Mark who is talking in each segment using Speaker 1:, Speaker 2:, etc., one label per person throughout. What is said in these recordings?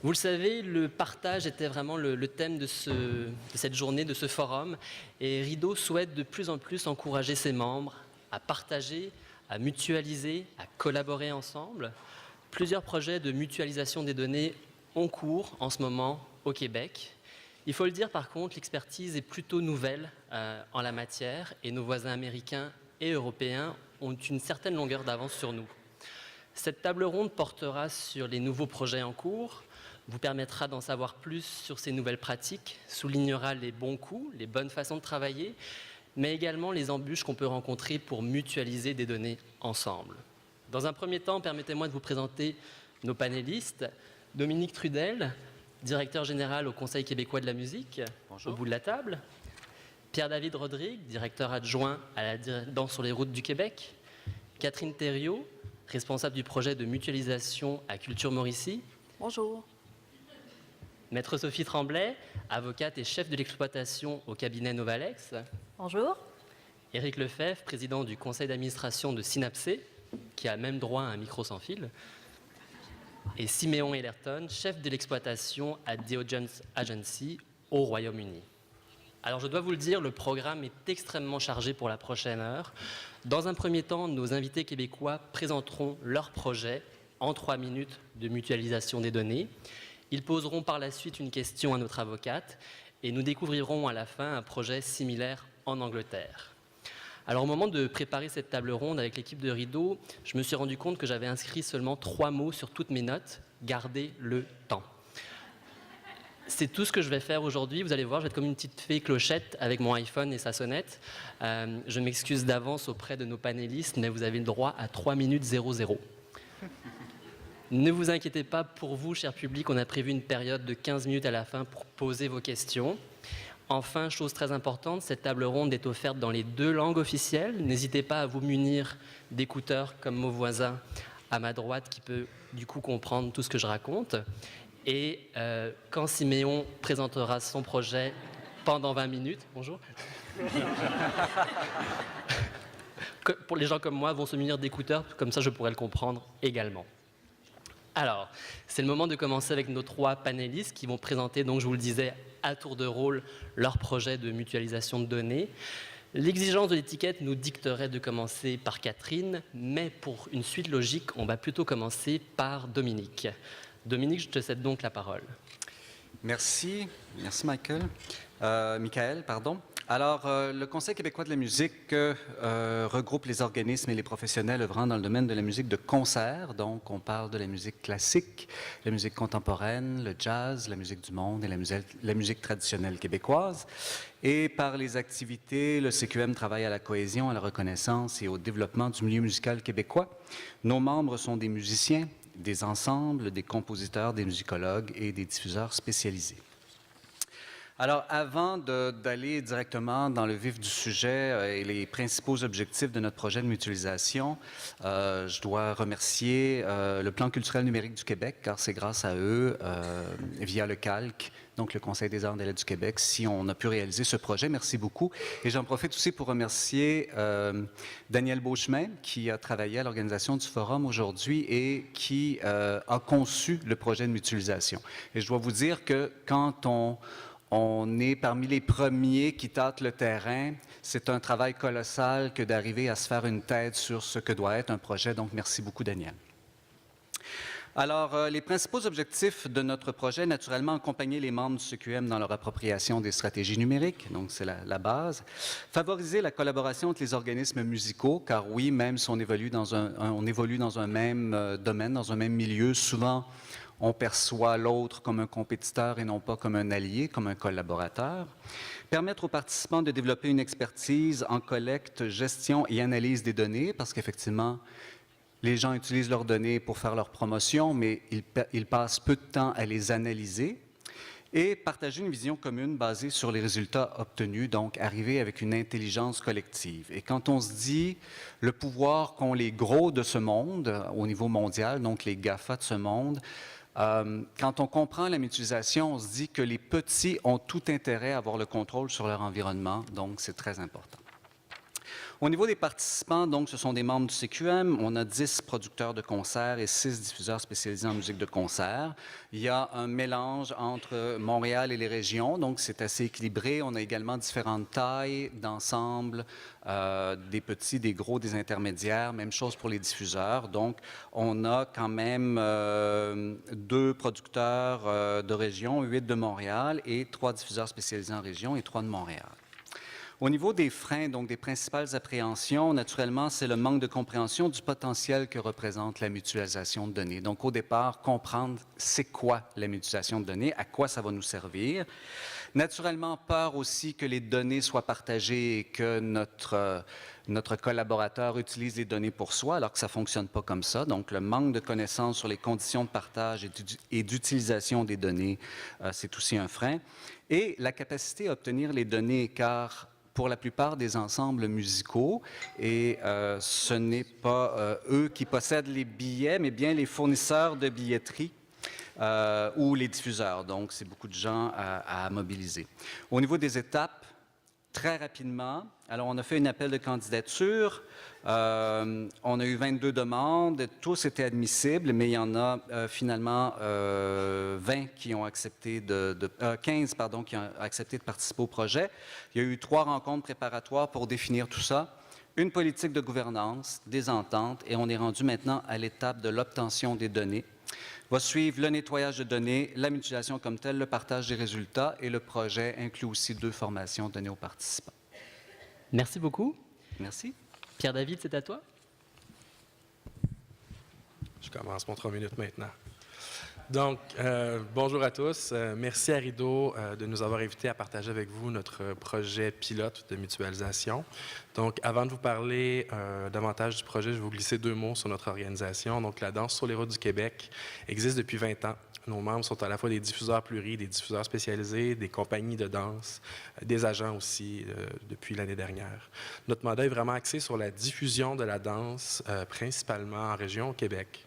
Speaker 1: Vous le savez, le partage était vraiment le thème de cette journée, de ce forum. Et Rideau souhaite de plus en plus encourager ses membres à partager, à mutualiser, à collaborer ensemble. Plusieurs projets de mutualisation des données ont cours en ce moment au Québec. Il faut le dire par contre, l'expertise est plutôt nouvelle en la matière et nos voisins américains et européens ont une certaine longueur d'avance sur nous. Cette table ronde portera sur les nouveaux projets en cours, vous permettra d'en savoir plus sur ces nouvelles pratiques, soulignera les bons coups, les bonnes façons de travailler, mais également les embûches qu'on peut rencontrer pour mutualiser des données ensemble. Dans un premier temps, permettez-moi de vous présenter nos panélistes. Dominique Trudel, directeur général au Conseil québécois de la musique,
Speaker 2: Bonjour.
Speaker 1: au bout de la table. Pierre-David Rodrigue, directeur adjoint à la Danse sur les routes du Québec. Catherine Thériault, responsable du projet de mutualisation à Culture Mauricie.
Speaker 3: Bonjour.
Speaker 1: Maître Sophie Tremblay, avocate et chef de l'exploitation au cabinet Novalex.
Speaker 3: Bonjour.
Speaker 1: Éric Lefebvre, président du conseil d'administration de Synapsé, qui a même droit à un micro sans fil. Et Siméon Ellerton, chef de l'exploitation à Diogenes Agency au Royaume-Uni. Alors je dois vous le dire, le programme est extrêmement chargé pour la prochaine heure. Dans un premier temps, nos invités québécois présenteront leur projet en 3 minutes de mutualisation des données. Ils poseront par la suite une question à notre avocate et nous découvrirons à la fin un projet similaire en Angleterre. Alors au moment de préparer cette table ronde avec l'équipe de Rideau, je me suis rendu compte que j'avais inscrit seulement 3 mots sur toutes mes notes, garder le temps. C'est tout ce que je vais faire aujourd'hui. Vous allez voir, je vais être comme une petite fée clochette avec mon iPhone et sa sonnette. Je m'excuse d'avance auprès de nos panélistes, mais vous avez le droit à 3 minutes 00. Ne vous inquiétez pas, pour vous, cher public, on a prévu une période de 15 minutes à la fin pour poser vos questions. Enfin, chose très importante, cette table ronde est offerte dans les 2 langues officielles. N'hésitez pas à vous munir d'écouteurs comme mon voisin à ma droite qui peut du coup comprendre tout ce que je raconte. Et quand Siméon présentera son projet pendant 20 minutes, bonjour, pour les gens comme moi, vont se munir d'écouteurs, comme ça je pourrai le comprendre également. Alors, c'est le moment de commencer avec nos 3 panélistes qui vont présenter, donc je vous le disais, à tour de rôle, leur projet de mutualisation de données. L'exigence de l'étiquette nous dicterait de commencer par Catherine, mais pour une suite logique, on va plutôt commencer par Dominique. Dominique, je te cède donc la parole.
Speaker 2: Merci Michael. Michael, pardon. Alors, le Conseil québécois de la musique regroupe les organismes et les professionnels œuvrant dans le domaine de la musique de concert. Donc, on parle de la musique classique, la musique contemporaine, le jazz, la musique du monde et la musique traditionnelle québécoise. Et par les activités, le CQM travaille à la cohésion, à la reconnaissance et au développement du milieu musical québécois. Nos membres sont des musiciens, des ensembles, des compositeurs, des musicologues et des diffuseurs spécialisés. Alors, avant d'aller directement dans le vif du sujet et les principaux objectifs de notre projet de mutualisation, je dois remercier le Plan culturel numérique du Québec, car c'est grâce à eux, via le CALQ, donc le Conseil des arts et des lettres du Québec, si on a pu réaliser ce projet. Merci beaucoup. Et j'en profite aussi pour remercier Daniel Beauchemin, qui a travaillé à l'organisation du forum aujourd'hui et qui a conçu le projet de mutualisation. Et je dois vous dire que quand on est parmi les premiers qui tâtent le terrain. C'est un travail colossal que d'arriver à se faire une tête sur ce que doit être un projet. Donc, merci beaucoup, Daniel. Alors, les principaux objectifs de notre projet, naturellement, accompagner les membres du CQM dans leur appropriation des stratégies numériques, donc c'est la base. Favoriser la collaboration entre les organismes musicaux, car oui, même si on évolue dans un même domaine, dans un même milieu, souvent, on perçoit l'autre comme un compétiteur et non pas comme un allié, comme un collaborateur. Permettre aux participants de développer une expertise en collecte, gestion et analyse des données, parce qu'effectivement, les gens utilisent leurs données pour faire leur promotion, mais ils passent peu de temps à les analyser. Et partager une vision commune basée sur les résultats obtenus, donc arriver avec une intelligence collective. Et quand on se dit le pouvoir qu'ont les gros de ce monde, au niveau mondial, donc les GAFA de ce monde, quand on comprend la mutualisation, on se dit que les petits ont tout intérêt à avoir le contrôle sur leur environnement, donc c'est très important. Au niveau des participants, donc, ce sont des membres du CQM. On a 10 producteurs de concerts et 6 diffuseurs spécialisés en musique de concert. Il y a un mélange entre Montréal et les régions, donc c'est assez équilibré. On a également différentes tailles d'ensemble, des petits, des gros, des intermédiaires. Même chose pour les diffuseurs. Donc, on a quand même 2 producteurs de région, 8 de Montréal et 3 diffuseurs spécialisés en région et 3 de Montréal. Au niveau des freins, donc des principales appréhensions, naturellement, c'est le manque de compréhension du potentiel que représente la mutualisation de données. Donc, au départ, comprendre c'est quoi la mutualisation de données, à quoi ça va nous servir. Naturellement, peur aussi que les données soient partagées et que notre collaborateur utilise les données pour soi, alors que ça ne fonctionne pas comme ça. Donc, le manque de connaissances sur les conditions de partage et d'utilisation des données, c'est aussi un frein. Et la capacité à obtenir les données, car pour la plupart des ensembles musicaux, et ce n'est pas eux qui possèdent les billets, mais bien les fournisseurs de billetterie ou les diffuseurs. Donc, c'est beaucoup de gens à mobiliser. Au niveau des étapes, très rapidement, alors on a fait un appel de candidature. On a eu 22 demandes, tous étaient admissibles, mais il y en a finalement 20 qui ont accepté 15 pardon, qui ont accepté de participer au projet. Il y a eu 3 rencontres préparatoires pour définir tout ça, une politique de gouvernance, des ententes, et on est rendu maintenant à l'étape de l'obtention des données. Va suivre le nettoyage de données, la mutualisation comme telle, le partage des résultats, et le projet inclut aussi 2 formations données aux participants.
Speaker 1: Merci beaucoup.
Speaker 2: Merci.
Speaker 1: Pierre-David, c'est à toi.
Speaker 3: Je commence mon 3 minutes maintenant. Donc, bonjour à tous. Merci à Rideau de nous avoir invités à partager avec vous notre projet pilote de mutualisation. Donc, avant de vous parler davantage du projet, je vais vous glisser 2 mots sur notre organisation. Donc, la Danse sur les routes du Québec existe depuis 20 ans. Nos membres sont à la fois des diffuseurs pluris, des diffuseurs spécialisés, des compagnies de danse, des agents aussi depuis l'année dernière. Notre mandat est vraiment axé sur la diffusion de la danse, principalement en région au Québec.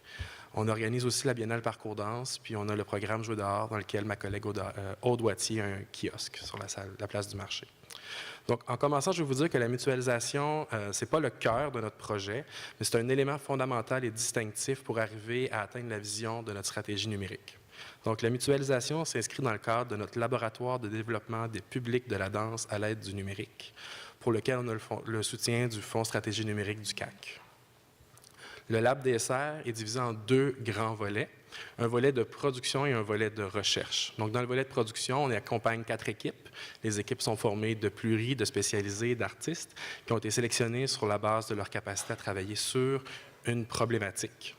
Speaker 3: On organise aussi la Biennale Parcours Danse, puis on a le programme Jouer dehors, dans lequel ma collègue Aude Wattier a un kiosque sur la place du marché. Donc, en commençant, je vais vous dire que la mutualisation, ce n'est pas le cœur de notre projet, mais c'est un élément fondamental et distinctif pour arriver à atteindre la vision de notre stratégie numérique. Donc, la mutualisation s'inscrit dans le cadre de notre laboratoire de développement des publics de la danse à l'aide du numérique, pour lequel on a le soutien du Fonds stratégie numérique du CAC. Le Lab DSR est divisé en 2 grands volets, un volet de production et un volet de recherche. Donc, dans le volet de production, on accompagne 4 équipes. Les équipes sont formées de pluris, de spécialisés, d'artistes qui ont été sélectionnés sur la base de leur capacité à travailler sur une problématique.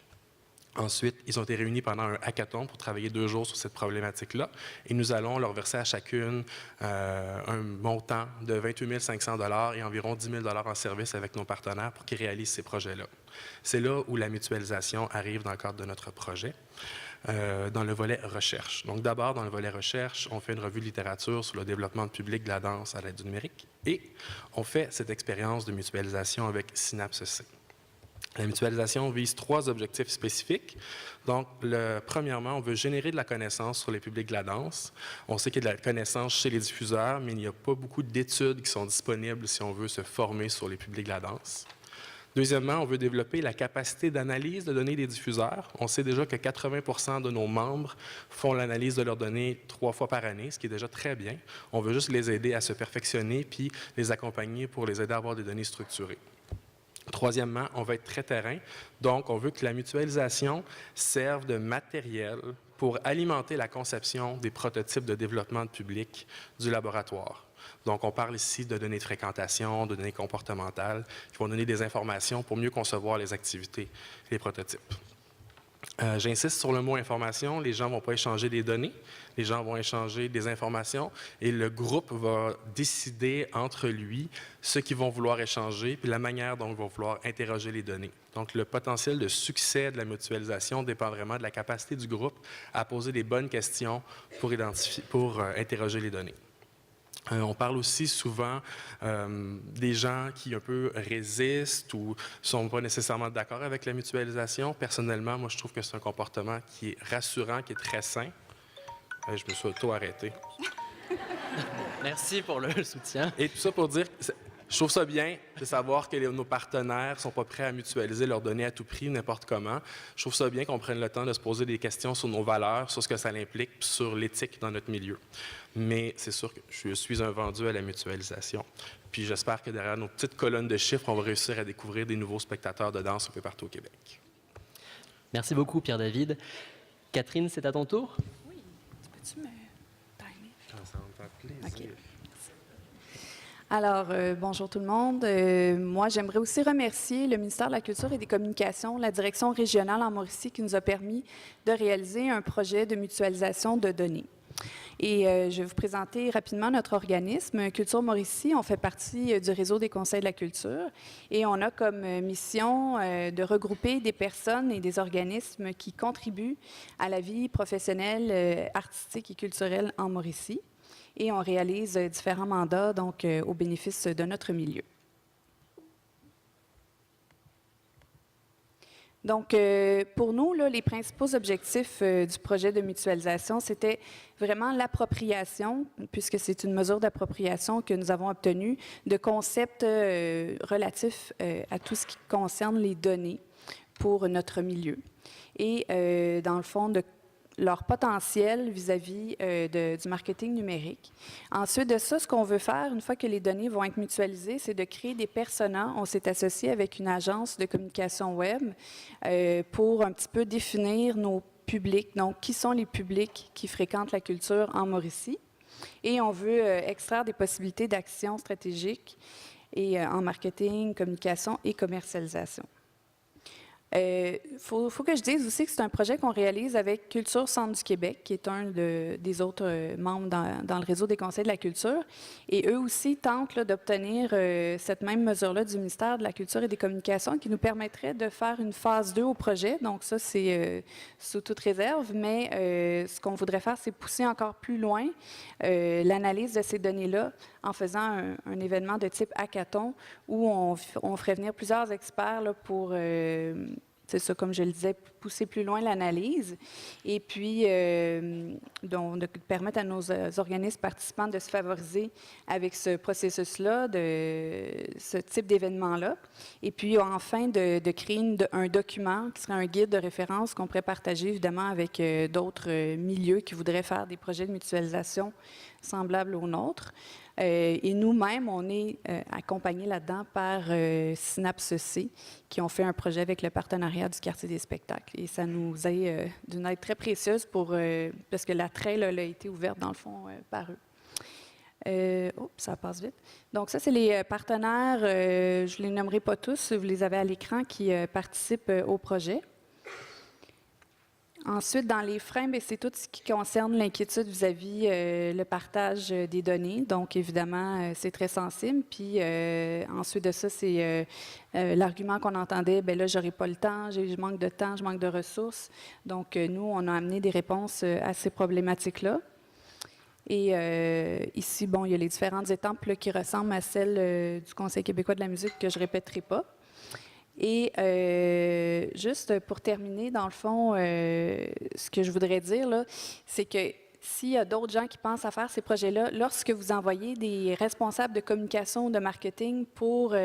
Speaker 3: Ensuite, ils ont été réunis pendant un hackathon pour travailler 2 jours sur cette problématique-là. Et nous allons leur verser à chacune un montant de 28 500 $ et environ 10 000 $ en service avec nos partenaires pour qu'ils réalisent ces projets-là. C'est là où la mutualisation arrive dans le cadre de notre projet, dans le volet recherche. Donc d'abord, dans le volet recherche, on fait une revue de littérature sur le développement public de la danse à l'aide du numérique et on fait cette expérience de mutualisation avec Synapse C. La mutualisation vise 3 objectifs spécifiques. Donc, premièrement, on veut générer de la connaissance sur les publics de la danse. On sait qu'il y a de la connaissance chez les diffuseurs, mais il n'y a pas beaucoup d'études qui sont disponibles si on veut se former sur les publics de la danse. Deuxièmement, on veut développer la capacité d'analyse de données des diffuseurs. On sait déjà que 80 % de nos membres font l'analyse de leurs données 3 fois par année, ce qui est déjà très bien. On veut juste les aider à se perfectionner puis les accompagner pour les aider à avoir des données structurées. Troisièmement, on veut être très terrain, donc on veut que la mutualisation serve de matériel pour alimenter la conception des prototypes de développement de public du laboratoire. Donc, on parle ici de données de fréquentation, de données comportementales, qui vont donner des informations pour mieux concevoir les activités, les prototypes. J'insiste sur le mot information. Les gens ne vont pas échanger des données, les gens vont échanger des informations et le groupe va décider entre lui ce qu'ils vont vouloir échanger puis la manière dont ils vont vouloir interroger les données. Donc, le potentiel de succès de la mutualisation dépend vraiment de la capacité du groupe à poser les bonnes questions pour interroger les données. On parle aussi souvent des gens qui un peu résistent ou ne sont pas nécessairement d'accord avec la mutualisation. Personnellement, moi, je trouve que c'est un comportement qui est rassurant, qui est très sain. Je me suis auto-arrêté.
Speaker 1: Merci pour le soutien.
Speaker 3: Et tout ça pour dire, Je trouve ça bien de savoir que nos partenaires ne sont pas prêts à mutualiser leurs données à tout prix, n'importe comment. Je trouve ça bien qu'on prenne le temps de se poser des questions sur nos valeurs, sur ce que ça implique, puis sur l'éthique dans notre milieu. Mais c'est sûr que je suis un vendu à la mutualisation. Puis j'espère que derrière nos petites colonnes de chiffres, on va réussir à découvrir des nouveaux spectateurs de danse un peu partout au Québec.
Speaker 1: Merci beaucoup, Pierre-David. Catherine, c'est à ton tour?
Speaker 4: Oui. Peux-tu me timer?
Speaker 3: Ça va me faire plaisir.
Speaker 4: OK. Alors, bonjour tout le monde. Moi, j'aimerais aussi remercier le ministère de la Culture et des Communications, la direction régionale en Mauricie qui nous a permis de réaliser un projet de mutualisation de données. Et je vais vous présenter rapidement notre organisme. Culture Mauricie, on fait partie du réseau des conseils de la culture et on a comme mission de regrouper des personnes et des organismes qui contribuent à la vie professionnelle, artistique et culturelle en Mauricie. Et on réalise différents mandats donc, au bénéfice de notre milieu. Donc, pour nous, là, les principaux objectifs du projet de mutualisation, c'était vraiment l'appropriation, puisque c'est une mesure d'appropriation que nous avons obtenue, de concepts relatifs à tout ce qui concerne les données pour notre milieu. Et, dans le fond, de leur potentiel vis-à-vis du marketing numérique. Ensuite de ça, ce qu'on veut faire, une fois que les données vont être mutualisées, c'est de créer des personas. On s'est associé avec une agence de communication web pour un petit peu définir nos publics. Donc, qui sont les publics qui fréquentent la culture en Mauricie? Et on veut extraire des possibilités d'action stratégique et, en marketing, communication et commercialisation. Faut que je dise aussi que c'est un projet qu'on réalise avec Culture Centre du Québec, qui est un des autres membres dans le réseau des conseils de la culture. Et eux aussi tentent d'obtenir cette même mesure-là du ministère de la Culture et des Communications qui nous permettrait de faire une phase 2 au projet. Donc ça, c'est sous toute réserve. Mais ce qu'on voudrait faire, c'est pousser encore plus loin l'analyse de ces données-là en faisant un événement de type hackathon où on ferait venir plusieurs experts là, pour... c'est ça, comme je le disais, pousser plus loin l'analyse et puis donc, de permettre à nos organismes participants de se favoriser avec ce processus-là, de ce type d'événement-là. Et puis, enfin, de créer un document qui serait un guide de référence qu'on pourrait partager, évidemment, avec d'autres milieux qui voudraient faire des projets de mutualisation semblables aux nôtres. Et nous-mêmes, on est accompagnés là-dedans par Synapse C, qui ont fait un projet avec le partenariat du Quartier des spectacles. Et ça nous est d'une aide très précieuse parce que la trail a été ouverte, dans le fond, par eux. Ça passe vite. Donc ça, c'est les partenaires, je ne les nommerai pas tous, vous les avez à l'écran, qui participent au projet. Ensuite, dans les freins, c'est tout ce qui concerne l'inquiétude vis-à-vis le partage des données. Donc, évidemment, c'est très sensible. Puis, ensuite de ça, c'est l'argument qu'on entendait, bien là, j'aurai pas le temps, je manque de temps, je manque de ressources. Donc, nous, on a amené des réponses à ces problématiques-là. Et ici, bon, il y a les différentes étapes là, qui ressemblent à celles du Conseil québécois de la musique que je ne répéterai pas. Et juste pour terminer, dans le fond, ce que je voudrais dire, là, c'est que s'il y a d'autres gens qui pensent à faire ces projets-là, lorsque vous envoyez des responsables de communication ou de marketing pour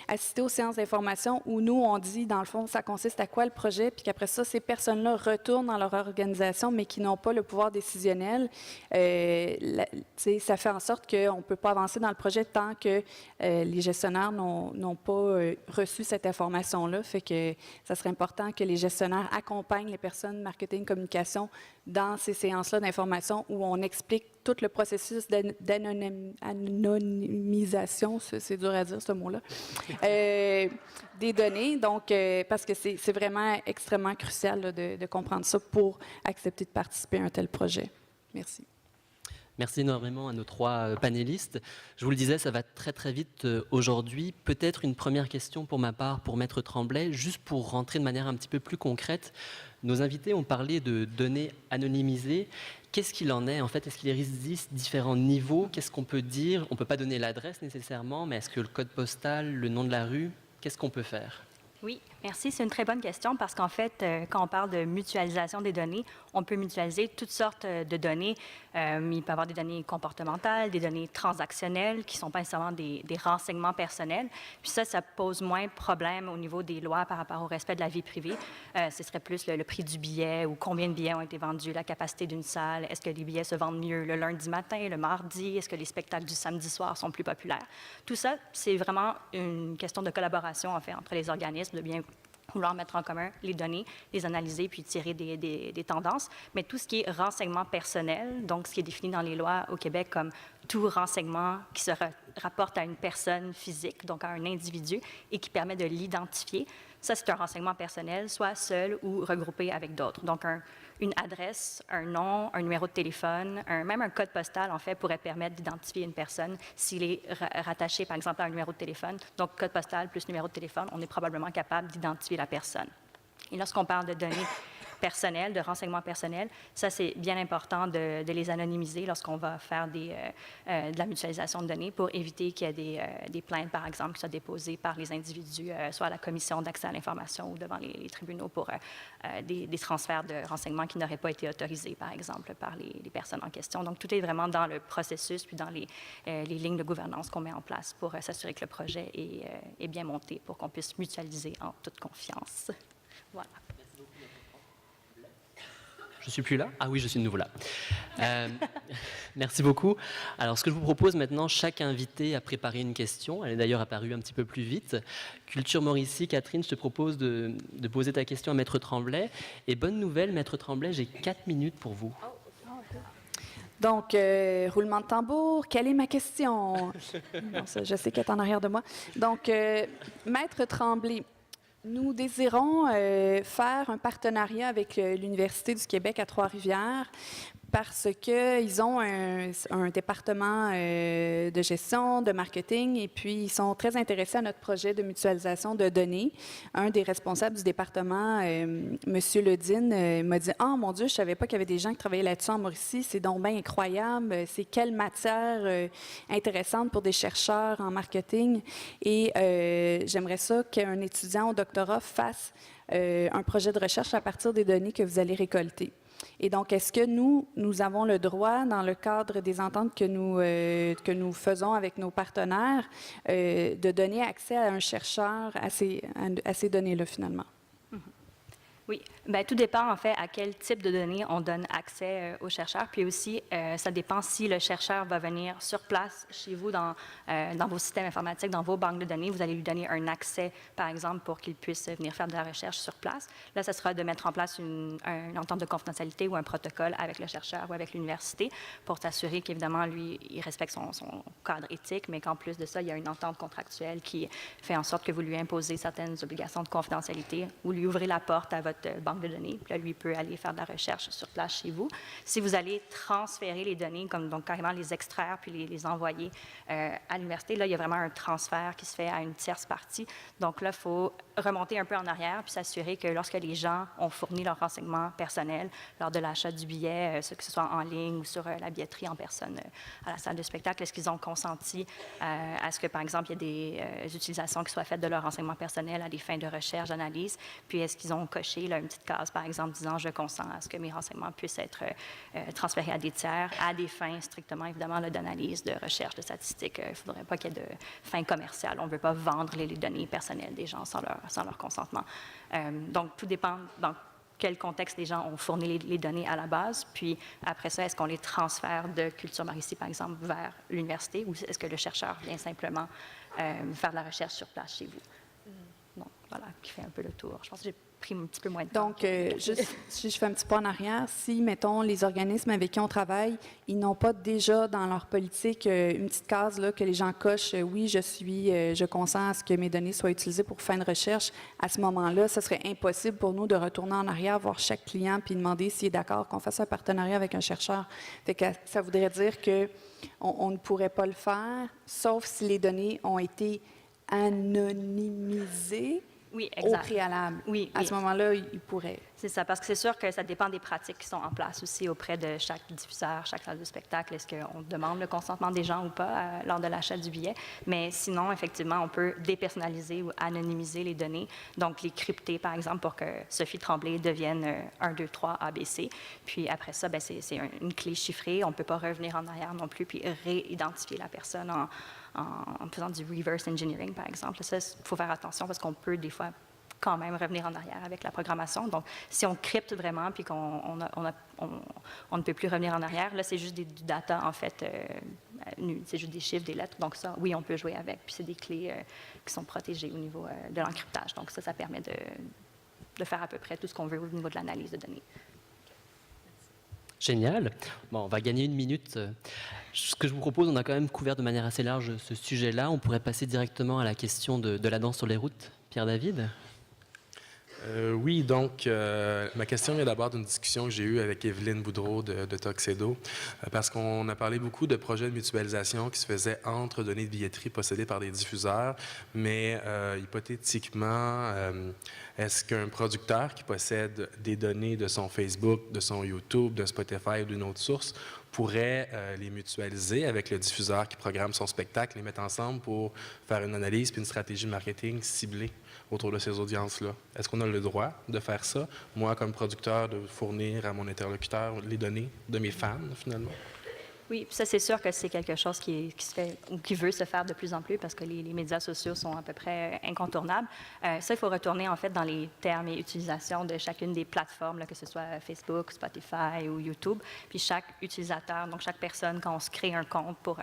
Speaker 4: assister aux séances d'information où nous, on dit, dans le fond, ça consiste à quoi le projet, puis qu'après ça, ces personnes-là retournent dans leur organisation, mais qui n'ont pas le pouvoir décisionnel, ça fait en sorte qu'on ne peut pas avancer dans le projet tant que les gestionnaires n'ont pas reçu cette information-là. Fait que ça serait important que les gestionnaires accompagnent les personnes marketing, communication dans ces séances-là d'information où on explique tout le processus d'anonymisation, c'est dur à dire ce mot-là, des données. Donc, parce que c'est vraiment extrêmement crucial là, de comprendre ça pour accepter de participer à un tel projet. Merci.
Speaker 1: Merci énormément à nos trois panélistes. Je vous le disais, ça va très très vite aujourd'hui. Peut-être une première question pour ma part, pour Maître Tremblay, juste pour rentrer de manière un petit peu plus concrète. Nos invités ont parlé de données anonymisées. Qu'est-ce qu'il en est en fait? Est-ce qu'il existe différents niveaux? Qu'est-ce qu'on peut dire? On ne peut pas donner l'adresse nécessairement, mais est-ce que le code postal, le nom de la rue, qu'est-ce qu'on peut faire?
Speaker 5: Oui, merci. C'est une très bonne question parce qu'en fait, quand on parle de mutualisation des données, on peut mutualiser toutes sortes de données. Il peut y avoir des données comportementales, des données transactionnelles qui ne sont pas nécessairement des renseignements personnels. Puis ça pose moins de problèmes au niveau des lois par rapport au respect de la vie privée. Ce serait plus le prix du billet ou combien de billets ont été vendus, la capacité d'une salle, est-ce que les billets se vendent mieux le lundi matin, le mardi, est-ce que les spectacles du samedi soir sont plus populaires. Tout ça, c'est vraiment une question de collaboration en fait entre les organismes, de bien vouloir mettre en commun les données, les analyser puis tirer des tendances. Mais tout ce qui est renseignement personnel, donc ce qui est défini dans les lois au Québec comme tout renseignement qui se rapporte à une personne physique, donc à un individu, et qui permet de l'identifier, ça c'est un renseignement personnel, soit seul ou regroupé avec d'autres. Donc une adresse, un nom, un numéro de téléphone, même un code postal, en fait, pourrait permettre d'identifier une personne s'il est rattaché, par exemple, à un numéro de téléphone. Donc, code postal plus numéro de téléphone, on est probablement capable d'identifier la personne. Et lorsqu'on parle de données personnels, de renseignements personnels, ça, c'est bien important de les anonymiser lorsqu'on va faire de la mutualisation de données pour éviter qu'il y ait des plaintes, par exemple, qui soient déposées par les individus, soit à la Commission d'accès à l'information ou devant les tribunaux pour des transferts de renseignements qui n'auraient pas été autorisés, par exemple, par les personnes en question. Donc, tout est vraiment dans le processus puis dans les lignes de gouvernance qu'on met en place pour s'assurer que le projet est bien monté pour qu'on puisse mutualiser en toute confiance. Voilà.
Speaker 1: Je suis plus là? Ah oui, je suis de nouveau là. Merci beaucoup. Alors, ce que je vous propose maintenant, chaque invité a préparé une question. Elle est d'ailleurs apparue un petit peu plus vite. Culture Mauricie, Catherine, je te propose de poser ta question à Maître Tremblay. Et bonne nouvelle, Maître Tremblay, j'ai 4 minutes pour vous.
Speaker 4: Donc, roulement de tambour, quelle est ma question? Non, ça, je sais qu'elle est en arrière de moi. Donc, Maître Tremblay, nous désirons faire un partenariat avec l'Université du Québec à Trois-Rivières parce qu'ils ont un département de gestion, de marketing, et puis ils sont très intéressés à notre projet de mutualisation de données. Un des responsables du département, M. Ledine, m'a dit « Ah, mon Dieu, je ne savais pas qu'il y avait des gens qui travaillaient là-dessus en Mauricie. C'est donc bien incroyable. C'est quelle matière intéressante pour des chercheurs en marketing. Et j'aimerais ça qu'un étudiant au doctorat fasse un projet de recherche à partir des données que vous allez récolter. » Et donc, est-ce que nous avons le droit, dans le cadre des ententes que nous faisons avec nos partenaires, de donner accès à un chercheur à ces données-là, finalement?
Speaker 5: Oui, bien, tout dépend en fait à quel type de données on donne accès aux chercheurs. Puis aussi, ça dépend si le chercheur va venir sur place chez vous dans vos systèmes informatiques, dans vos banques de données. Vous allez lui donner un accès, par exemple, pour qu'il puisse venir faire de la recherche sur place. Là, ça sera de mettre en place une entente de confidentialité ou un protocole avec le chercheur ou avec l'université pour s'assurer qu'évidemment, lui, il respecte son cadre éthique, mais qu'en plus de ça, il y a une entente contractuelle qui fait en sorte que vous lui imposez certaines obligations de confidentialité ou lui ouvrez la porte à votre banque de données. Puis là, lui peut aller faire de la recherche sur place chez vous. Si vous allez transférer les données, comme donc carrément les extraire puis les envoyer à l'université, là, il y a vraiment un transfert qui se fait à une tierce partie. Donc là, il faut remonter un peu en arrière puis s'assurer que lorsque les gens ont fourni leurs renseignements personnels lors de l'achat du billet, que ce soit en ligne ou sur la billetterie en personne à la salle de spectacle, est-ce qu'ils ont consenti à ce que, par exemple, il y ait des utilisations qui soient faites de leurs renseignements personnels à des fins de recherche, d'analyse, puis est-ce qu'ils ont coché là, une petite case, par exemple, disant « je consens à ce que mes renseignements puissent être transférés à des tiers, à des fins strictement, évidemment, d'analyse, de recherche, de statistiques. Il ne faudrait pas qu'il y ait de fins commerciales. On ne veut pas vendre les données personnelles des gens sans leur consentement. Donc, tout dépend dans quel contexte les gens ont fourni les données à la base, puis après ça, est-ce qu'on les transfère de Culture Mauricie, par exemple, vers l'université, ou est-ce que le chercheur vient simplement faire de la recherche sur place chez vous? Donc, voilà, qui fait un peu le tour. Je pense que j'ai pris un petit peu moins de temps.
Speaker 4: Donc, juste si je fais un petit pas en arrière, si, mettons, les organismes avec qui on travaille, ils n'ont pas déjà dans leur politique une petite case là, que les gens cochent, oui, je consens à ce que mes données soient utilisées pour fin de recherche, à ce moment-là, ce serait impossible pour nous de retourner en arrière, voir chaque client puis demander s'il est d'accord qu'on fasse un partenariat avec un chercheur. Fait que ça voudrait dire qu'on ne pourrait pas le faire, sauf si les données ont été anonymisées.
Speaker 5: Oui,
Speaker 4: au préalable.
Speaker 5: Oui,
Speaker 4: à ce moment-là, il pourrait.
Speaker 5: C'est ça, parce que c'est sûr que ça dépend des pratiques qui sont en place aussi auprès de chaque diffuseur, chaque salle de spectacle. Est-ce qu'on demande le consentement des gens ou pas lors de l'achat du billet? Mais sinon, effectivement, on peut dépersonnaliser ou anonymiser les données, donc les crypter, par exemple, pour que Sophie Tremblay devienne 1, 2, 3, ABC. Puis après ça, ben, c'est une clé chiffrée. On ne peut pas revenir en arrière non plus, puis réidentifier la personne en faisant du reverse engineering, par exemple. Ça, il faut faire attention parce qu'on peut des fois quand même revenir en arrière avec la programmation. Donc, si on crypte vraiment puis qu'on ne peut plus revenir en arrière, là, c'est juste du data, en fait, c'est juste des chiffres, des lettres. Donc ça, oui, on peut jouer avec. Puis c'est des clés qui sont protégées au niveau de l'encryptage. Donc ça permet de faire à peu près tout ce qu'on veut au niveau de l'analyse de données.
Speaker 1: Génial. Bon, on va gagner 1 minute. Ce que je vous propose, on a quand même couvert de manière assez large ce sujet-là. On pourrait passer directement à la question de la danse sur les routes. Pierre-David?
Speaker 3: Oui, donc ma question vient d'abord d'une discussion que j'ai eue avec Evelyne Boudreau de Tuxedo, parce qu'on a parlé beaucoup de projets de mutualisation qui se faisaient entre données de billetterie possédées par des diffuseurs, mais hypothétiquement, est-ce qu'un producteur qui possède des données de son Facebook, de son YouTube, de Spotify ou d'une autre source pourrait les mutualiser avec le diffuseur qui programme son spectacle, les mettre ensemble pour faire une analyse puis une stratégie marketing ciblée autour de ces audiences-là? Est-ce qu'on a le droit de faire ça, moi, comme producteur, de fournir à mon interlocuteur les données de mes fans, finalement?
Speaker 5: Oui, puis ça, c'est sûr que c'est quelque chose qui se fait ou qui veut se faire de plus en plus parce que les médias sociaux sont à peu près incontournables. Ça, il faut retourner, en fait, dans les termes et utilisations de chacune des plateformes, là, que ce soit Facebook, Spotify ou YouTube. Puis chaque utilisateur, donc chaque personne, quand on se crée un compte pour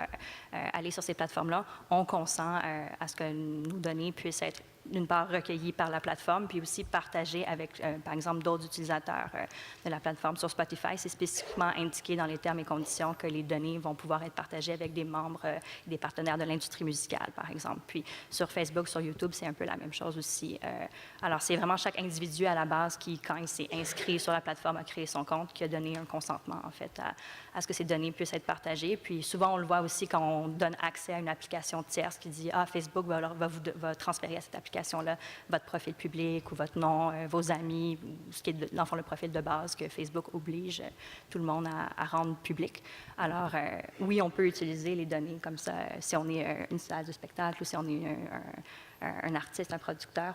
Speaker 5: aller sur ces plateformes-là, on consent à ce que nos données puissent être d'une part recueillies par la plateforme, puis aussi partagées avec, par exemple, d'autres utilisateurs de la plateforme. Sur Spotify, c'est spécifiquement indiqué dans les termes et conditions que les données vont pouvoir être partagées avec des membres, des partenaires de l'industrie musicale, par exemple. Puis sur Facebook, sur YouTube, c'est un peu la même chose aussi. Alors, c'est vraiment chaque individu à la base qui, quand il s'est inscrit sur la plateforme, a créé son compte, qui a donné un consentement, en fait, à ce que ces données puissent être partagées. Puis souvent, on le voit aussi quand on donne accès à une application tierce qui dit « Ah, Facebook va transférer à cette application là, votre profil public ou votre nom, vos amis, ce qui est, dans le fond, le profil de base que Facebook oblige tout le monde à rendre public. Alors, oui, on peut utiliser les données comme ça. Si on est une salle de spectacle ou si on est un artiste, un producteur,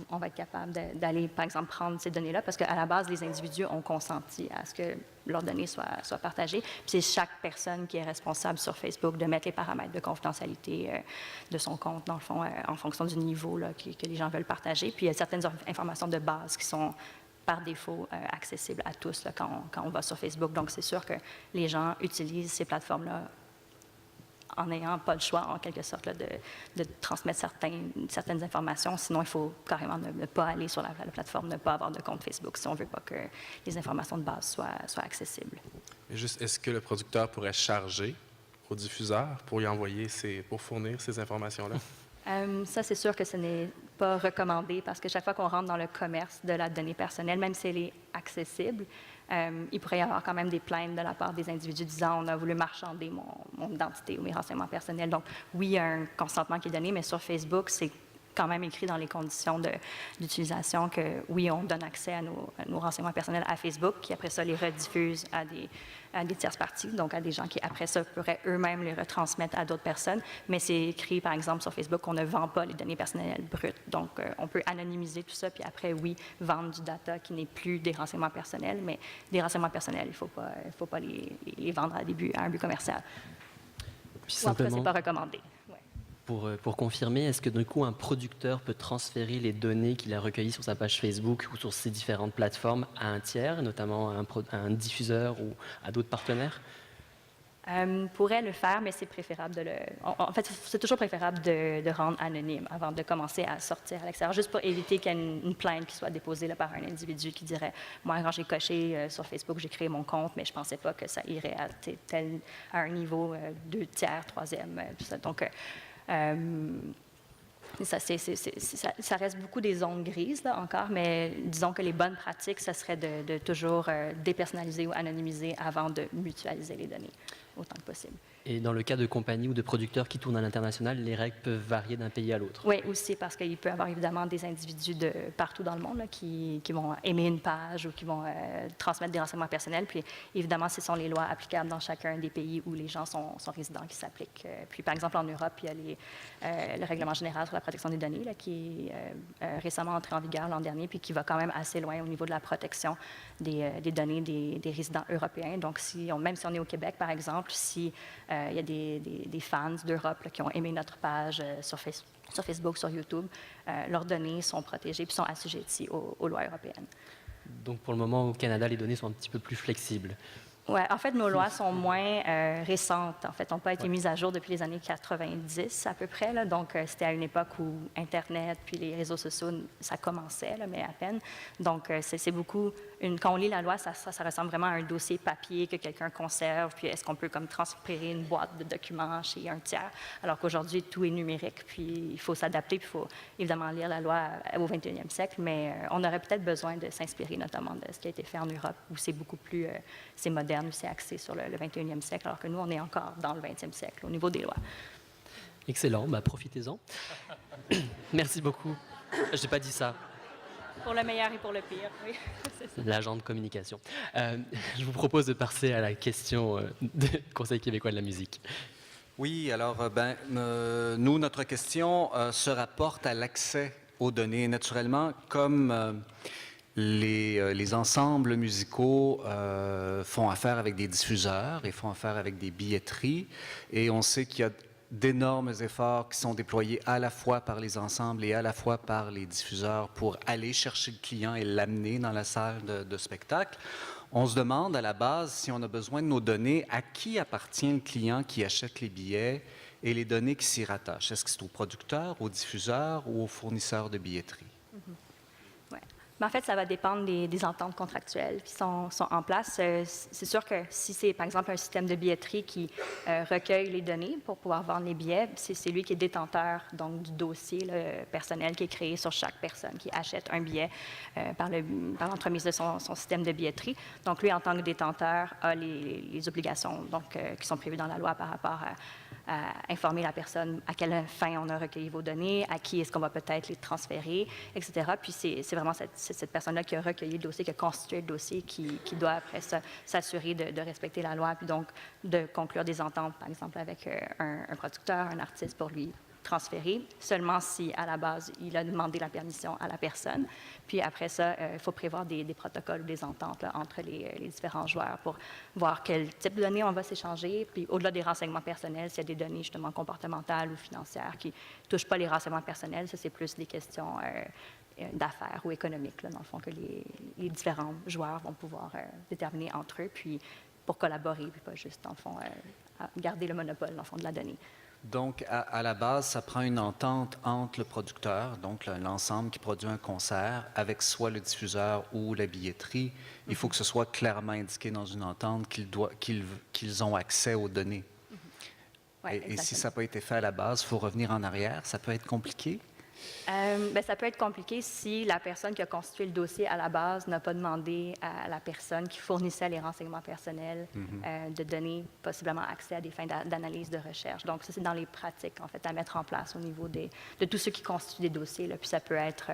Speaker 5: on va être capable d'aller, par exemple, prendre ces données-là parce qu'à la base, les individus ont consenti à ce que leurs données soient partagées. Puis c'est chaque personne qui est responsable sur Facebook de mettre les paramètres de confidentialité de son compte, dans le fond, en fonction du niveau là, que les gens veulent partager. Puis il y a certaines informations de base qui sont par défaut accessibles à tous là, quand on va sur Facebook. Donc, c'est sûr que les gens utilisent ces plateformes-là en n'ayant pas le choix, en quelque sorte, là, de transmettre certaines informations. Sinon, il faut carrément ne pas aller sur la plateforme, ne pas avoir de compte Facebook si on ne veut pas que les informations de base soient accessibles.
Speaker 3: Et juste, est-ce que le producteur pourrait charger au diffuseur pour y envoyer pour fournir ces informations-là?
Speaker 5: Ça, c'est sûr que ce n'est pas recommandé parce que chaque fois qu'on rentre dans le commerce de la donnée personnelle, même si elle est accessible, il pourrait y avoir quand même des plaintes de la part des individus disant « on a voulu marchander mon identité ou mes renseignements personnels ». Donc, oui, il y a un consentement qui est donné, mais sur Facebook, c'est quand même écrit dans les conditions d'utilisation que, oui, on donne accès à nos renseignements personnels à Facebook, qui après ça les rediffuse à des tierces parties, donc à des gens qui après ça pourraient eux-mêmes les retransmettre à d'autres personnes. Mais c'est écrit, par exemple, sur Facebook qu'on ne vend pas les données personnelles brutes. Donc, on peut anonymiser tout ça, puis après, oui, vendre du data qui n'est plus des renseignements personnels, mais des renseignements personnels, il ne faut pas les vendre à un but commercial.
Speaker 1: Puis
Speaker 5: Ou en tout cas,
Speaker 1: simplement,
Speaker 5: c'est pas recommandé.
Speaker 1: pour confirmer, est-ce que du coup un producteur peut transférer les données qu'il a recueillies sur sa page Facebook ou sur ses différentes plateformes à un tiers, notamment à un diffuseur ou à d'autres partenaires?
Speaker 5: Pourrait le faire, mais c'est préférable En fait, c'est toujours préférable de rendre anonyme avant de commencer à sortir à l'extérieur, juste pour éviter qu'il y ait une plainte qui soit déposée là, par un individu qui dirait « Moi, quand j'ai coché sur Facebook, j'ai créé mon compte, mais je ne pensais pas que ça irait à un niveau 2 tiers, 3e, tout ça. » Donc, ça reste beaucoup des zones grises là, encore, mais disons que les bonnes pratiques, ça serait de toujours dépersonnaliser ou anonymiser avant de mutualiser les données. autant que possible.
Speaker 1: Et dans le cas de compagnies ou de producteurs qui tournent à l'international, les règles peuvent varier d'un pays à l'autre.
Speaker 5: Oui, aussi parce qu'il peut y avoir évidemment des individus de partout dans le monde là, qui vont aimer une page ou qui vont transmettre des renseignements personnels. Puis évidemment, ce sont les lois applicables dans chacun des pays où les gens sont résidents qui s'appliquent. Puis par exemple, en Europe, il y a le règlement général sur la protection des données là, qui est récemment entré en vigueur l'an dernier puis qui va quand même assez loin au niveau de la protection des données des résidents européens. Donc, même si on est au Québec, par exemple, si il y a des fans d'Europe qui ont aimé notre page sur Facebook, sur YouTube. Leurs données sont protégées puis sont assujetties aux lois européennes.
Speaker 1: Donc pour le moment, au Canada, les données sont un petit peu plus flexibles.
Speaker 5: Ouais, en fait, nos lois sont moins récentes. En fait, n'ont pas été mises à jour depuis les années 90 à peu près. Là. Donc, c'était à une époque où Internet puis les réseaux sociaux, ça commençait, là, mais à peine. Donc, c'est beaucoup... Quand on lit la loi, ça ressemble vraiment à un dossier papier que quelqu'un conserve. Puis, est-ce qu'on peut comme transférer une boîte de documents chez un tiers? Alors qu'aujourd'hui, tout est numérique. Puis, il faut s'adapter. Puis, il faut évidemment lire la loi au 21e siècle. Mais on aurait peut-être besoin de s'inspirer notamment de ce qui a été fait en Europe, où c'est beaucoup plus... c'est moderne, c'est axé sur le 21e siècle, alors que nous, on est encore dans le 20e siècle au niveau des lois.
Speaker 1: Excellent, profitez-en. Merci beaucoup. Je n'ai pas dit ça.
Speaker 5: Pour le meilleur et pour le pire, oui.
Speaker 1: L'agent de communication. Je vous propose de passer à la question du Conseil québécois de la musique.
Speaker 2: Oui, alors, nous, notre question se rapporte à l'accès aux données. Naturellement, comme les ensembles musicaux font affaire avec des diffuseurs et font affaire avec des billetteries, et on sait qu'il y a d'énormes efforts qui sont déployés à la fois par les ensembles et à la fois par les diffuseurs pour aller chercher le client et l'amener dans la salle de spectacle. On se demande à la base si on a besoin de nos données, à qui appartient le client qui achète les billets et les données qui s'y rattachent. Est-ce que c'est au producteur, au diffuseur ou au fournisseur de billetterie?
Speaker 5: Mais en fait, ça va dépendre des ententes contractuelles qui sont en place. C'est sûr que si c'est, par exemple, un système de billetterie qui recueille les données pour pouvoir vendre les billets, c'est lui qui est détenteur donc, du dossier personnel qui est créé sur chaque personne qui achète un billet par l'entremise de son système de billetterie. Donc, lui, en tant que détenteur, a les obligations donc, qui sont prévues dans la loi par rapport à informer la personne à quelle fin on a recueilli vos données, à qui est-ce qu'on va peut-être les transférer, etc. Puis c'est vraiment cette personne-là qui a recueilli le dossier, qui a constitué le dossier, qui doit après s'assurer de respecter la loi, puis donc de conclure des ententes, par exemple, avec un producteur, un artiste pour lui transférer, seulement si, à la base, il a demandé la permission à la personne. Puis après ça, il faut prévoir des protocoles ou des ententes là, entre les différents joueurs pour voir quel type de données on va s'échanger. Puis au-delà des renseignements personnels, s'il y a des données justement comportementales ou financières qui ne touchent pas les renseignements personnels, ça, c'est plus des questions d'affaires ou économiques, là, dans le fond, que les différents joueurs vont pouvoir déterminer entre eux, puis pour collaborer, puis pas juste, dans le fond, garder le monopole, dans le fond, de la donnée.
Speaker 2: Donc, à la base, ça prend une entente entre le producteur, donc l'ensemble qui produit un concert, avec soit le diffuseur ou la billetterie. Il faut que ce soit clairement indiqué dans une entente qu'ils ont accès aux données.
Speaker 5: Ouais,
Speaker 2: et si ça n'a pas été fait à la base, il faut revenir en arrière. Ça peut être compliqué?
Speaker 5: Ça peut être compliqué si la personne qui a constitué le dossier à la base n'a pas demandé à la personne qui fournissait les renseignements personnels de donner possiblement accès à des fins d'analyse de recherche. Donc, ça, c'est dans les pratiques, en fait, à mettre en place au niveau de tous ceux qui constituent des dossiers. Là. Puis ça peut être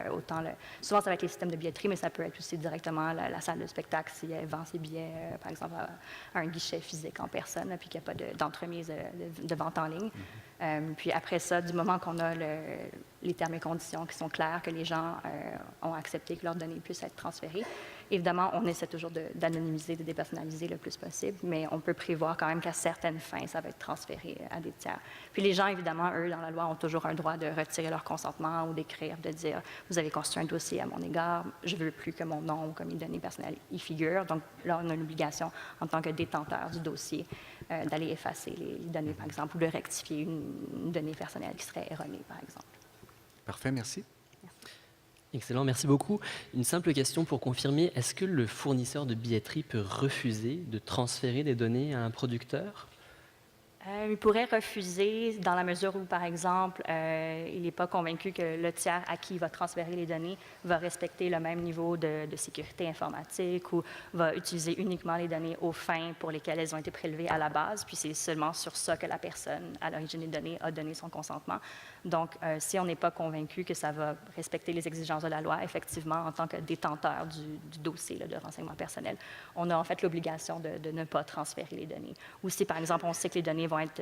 Speaker 5: souvent, ça va être les systèmes de billetterie, mais ça peut être aussi directement la salle de spectacle si elle vend ses billets, par exemple, à un guichet physique en personne, là, puis qu'il n'y a pas d'entremise de vente en ligne. Puis après ça, du moment qu'on a les termes et conditions qui sont clairs, que les gens ont accepté que leurs données puissent être transférées, évidemment, on essaie toujours d'anonymiser, de dépersonnaliser le plus possible, mais on peut prévoir quand même qu'à certaines fins, ça va être transféré à des tiers. Puis les gens, évidemment, eux, dans la loi, ont toujours un droit de retirer leur consentement ou d'écrire, de dire « Vous avez constitué un dossier à mon égard, je ne veux plus que mon nom ou que mes données personnelles y figurent. » Donc là, on a l'obligation, en tant que détenteur du dossier, d'aller effacer les données, par exemple, ou de rectifier une donnée personnelle qui serait erronée, par exemple.
Speaker 2: Parfait, merci.
Speaker 1: Excellent, merci beaucoup. Une simple question pour confirmer, est-ce que le fournisseur de billetterie peut refuser de transférer des données à un producteur?
Speaker 5: Il pourrait refuser dans la mesure où, par exemple, il n'est pas convaincu que le tiers à qui il va transférer les données va respecter le même niveau de sécurité informatique ou va utiliser uniquement les données aux fins pour lesquelles elles ont été prélevées à la base, puis c'est seulement sur ça que la personne à l'origine des données a donné son consentement. Donc, si on n'est pas convaincu que ça va respecter les exigences de la loi, effectivement, en tant que détenteur du dossier là, de renseignement personnel, on a en fait l'obligation de ne pas transférer les données. Ou si, par exemple, on sait que les données vont être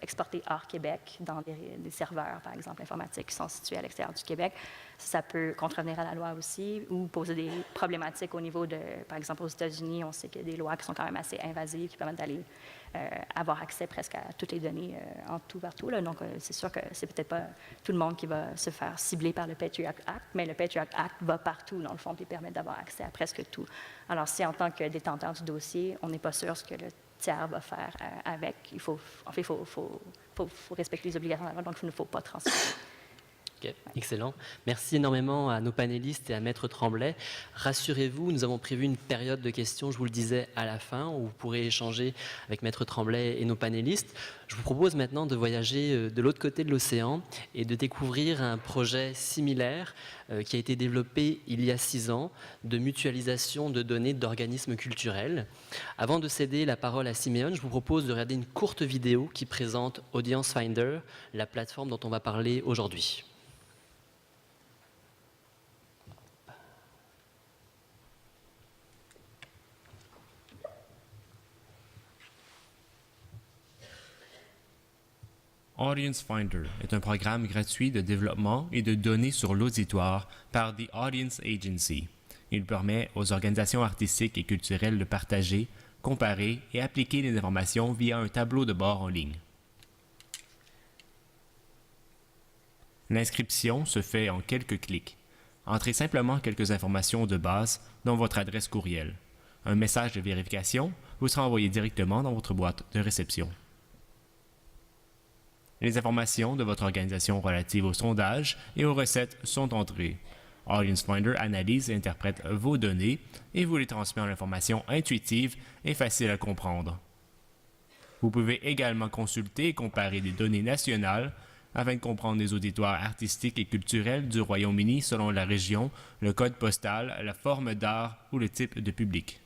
Speaker 5: exportées hors Québec dans des serveurs, par exemple, informatiques qui sont situés à l'extérieur du Québec, ça peut contrevenir à la loi aussi ou poser des problématiques au niveau de, par exemple, aux États-Unis, on sait qu'il y a des lois qui sont quand même assez invasives, qui permettent d'aller avoir accès presque à toutes les données en tout partout. Là. Donc, c'est sûr que c'est peut-être pas tout le monde qui va se faire cibler par le Patriot Act, mais le Patriot Act va partout, dans le fond, puis permet d'avoir accès à presque tout. Alors, si en tant que détenteur du dossier, on n'est pas sûr ce que le tiers va faire avec, il faut respecter les obligations de la loi, donc il ne faut pas transférer.
Speaker 1: Okay, excellent. Merci énormément à nos panélistes et à Maître Tremblay. Rassurez-vous, nous avons prévu une période de questions, je vous le disais, à la fin, où vous pourrez échanger avec Maître Tremblay et nos panélistes. Je vous propose maintenant de voyager de l'autre côté de l'océan et de découvrir un projet similaire qui a été développé il y a 6 ans de mutualisation de données d'organismes culturels. Avant de céder la parole à Siméon, je vous propose de regarder une courte vidéo qui présente Audience Finder, la plateforme dont on va parler aujourd'hui.
Speaker 6: Audience Finder est un programme gratuit de développement et de données sur l'auditoire par The Audience Agency. Il permet aux organisations artistiques et culturelles de partager, comparer et appliquer les informations via un tableau de bord en ligne. L'inscription se fait en quelques clics. Entrez simplement quelques informations de base, dont votre adresse courriel. Un message de vérification vous sera envoyé directement dans votre boîte de réception. Les informations de votre organisation relatives au sondage et aux recettes sont entrées. Audience Finder analyse et interprète vos données et vous les transmet en information intuitive et facile à comprendre. Vous pouvez également consulter et comparer des données nationales afin de comprendre les auditoires artistiques et culturels du Royaume-Uni selon la région, le code postal, la forme d'art ou le type de public.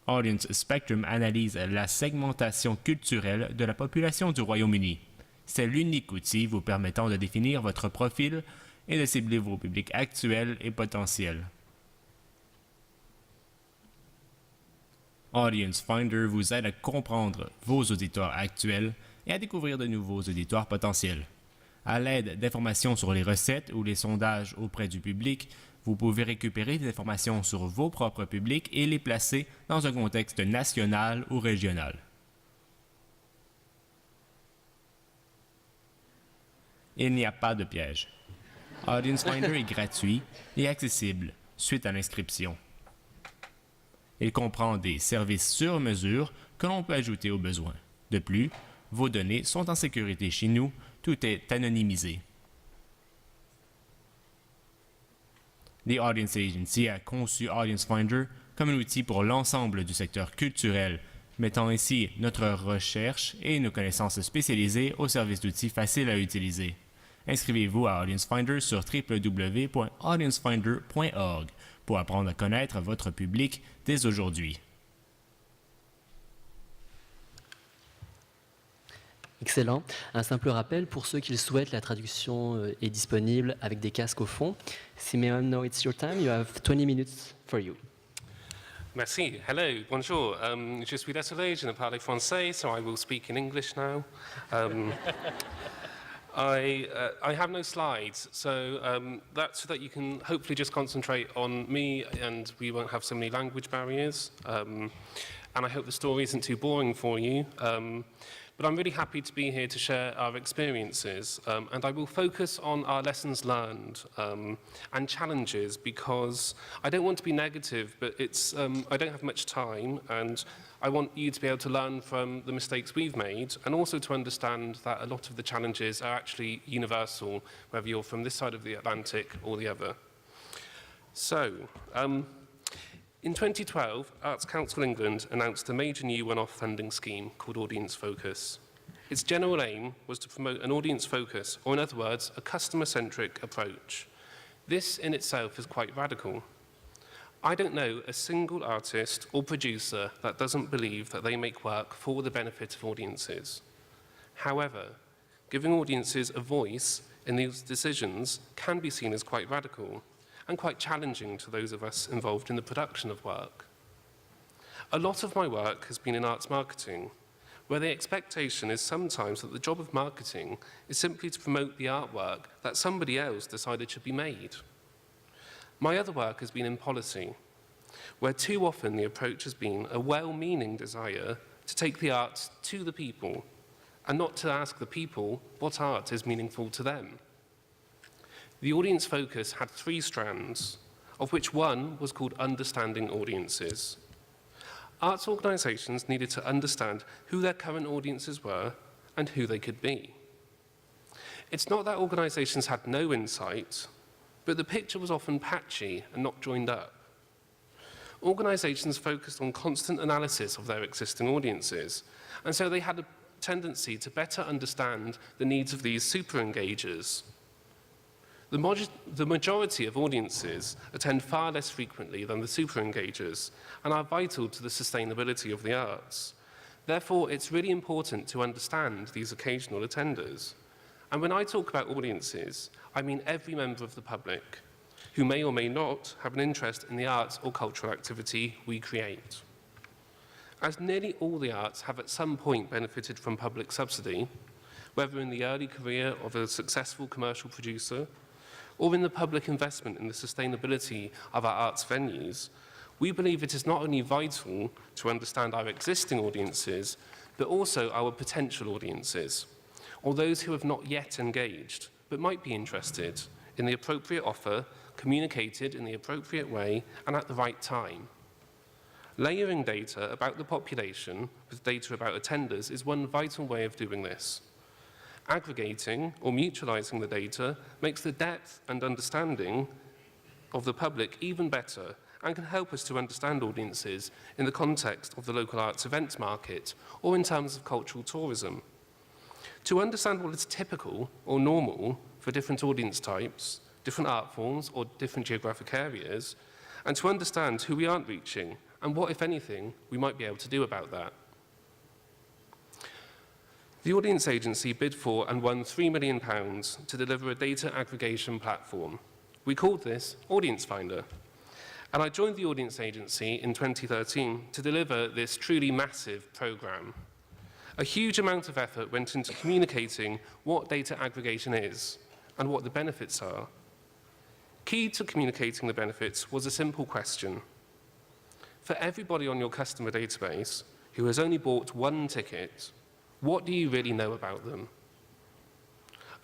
Speaker 6: Audience Spectrum analyse la segmentation culturelle de la population du Royaume-Uni. C'est l'unique outil vous permettant de définir votre profil et de cibler vos publics actuels et potentiels. Audience Finder vous aide à comprendre vos auditoires actuels et à découvrir de nouveaux auditoires potentiels. À l'aide d'informations sur les recettes ou les sondages auprès du public, vous pouvez récupérer des informations sur vos propres publics et les placer dans un contexte national ou régional. Il n'y a pas de piège. Audience Finder est gratuit et accessible suite à l'inscription. Il comprend des services sur mesure que l'on peut ajouter aux besoins. De plus, vos données sont en sécurité chez nous, tout est anonymisé. The Audience Agency a conçu Audience Finder comme un outil pour l'ensemble du secteur culturel, mettant ainsi notre recherche et nos connaissances spécialisées au service d'outils faciles à utiliser. Inscrivez-vous à Audience Finder sur www.audiencefinder.org pour apprendre à connaître votre public dès aujourd'hui.
Speaker 1: Excellent. Un simple rappel, pour ceux qui le souhaitent, la traduction est disponible avec des casques au fond. Simeon, now it's your time. You have 20 minutes for you.
Speaker 7: Merci. Hello, bonjour. Je suis désolé, je ne parle français, so I will speak in English now. I have no slides, so that's so that you can hopefully just concentrate on me and we won't have so many language barriers. And I hope the story isn't too boring for you. But I'm really happy to be here to share our experiences, and I will focus on our lessons learned and challenges because I don't want to be negative, but I don't have much time, and I want you to be able to learn from the mistakes we've made and also to understand that a lot of the challenges are actually universal, whether you're from this side of the Atlantic or the other. So, In 2012, Arts Council England announced a major new one-off funding scheme called Audience Focus. Its general aim was to promote an audience focus, or in other words, a customer-centric approach. This in itself is quite radical. I don't know a single artist or producer that doesn't believe that they make work for the benefit of audiences. However, giving audiences a voice in these decisions can be seen as quite radical and quite challenging to those of us involved in the production of work. A lot of my work has been in arts marketing, where the expectation is sometimes that the job of marketing is simply to promote the artwork that somebody else decided should be made. My other work has been in policy, where too often the approach has been a well-meaning desire to take the arts to the people and not to ask the people what art is meaningful to them. The audience focus had 3 strands, of which one was called Understanding Audiences. Arts organisations needed to understand who their current audiences were and who they could be. It's not that organisations had no insight, but the picture was often patchy and not joined up. Organisations focused on constant analysis of their existing audiences, and so they had a tendency to better understand the needs of these super-engagers. The majority of audiences attend far less frequently than the super-engagers and are vital to the sustainability of the arts. Therefore, it's really important to understand these occasional attenders. And when I talk about audiences, I mean every member of the public who may or may not have an interest in the arts or cultural activity we create. As nearly all the arts have at some point benefited from public subsidy, whether in the early career of a successful commercial producer or in the public investment in the sustainability of our arts venues, we believe it is not only vital to understand our existing audiences, but also our potential audiences, or those who have not yet engaged, but might be interested in the appropriate offer, communicated in the appropriate way and at the right time. Layering data about the population with data about attenders is one vital way of doing this. Aggregating or mutualizing the data makes the depth and understanding of the public even better and can help us to understand audiences in the context of the local arts events market or in terms of cultural tourism. To understand what is typical or normal for different audience types, different art forms or different geographic areas, and to understand who we aren't reaching and what, if anything, we might be able to do about that. The Audience Agency bid for and won £3 million to deliver a data aggregation platform. We called this Audience Finder. And I joined the Audience Agency in 2013 to deliver this truly massive program. A huge amount of effort went into communicating what data aggregation is and what the benefits are. Key to communicating the benefits was a simple question. For everybody on your customer database who has only bought one ticket, what do you really know about them?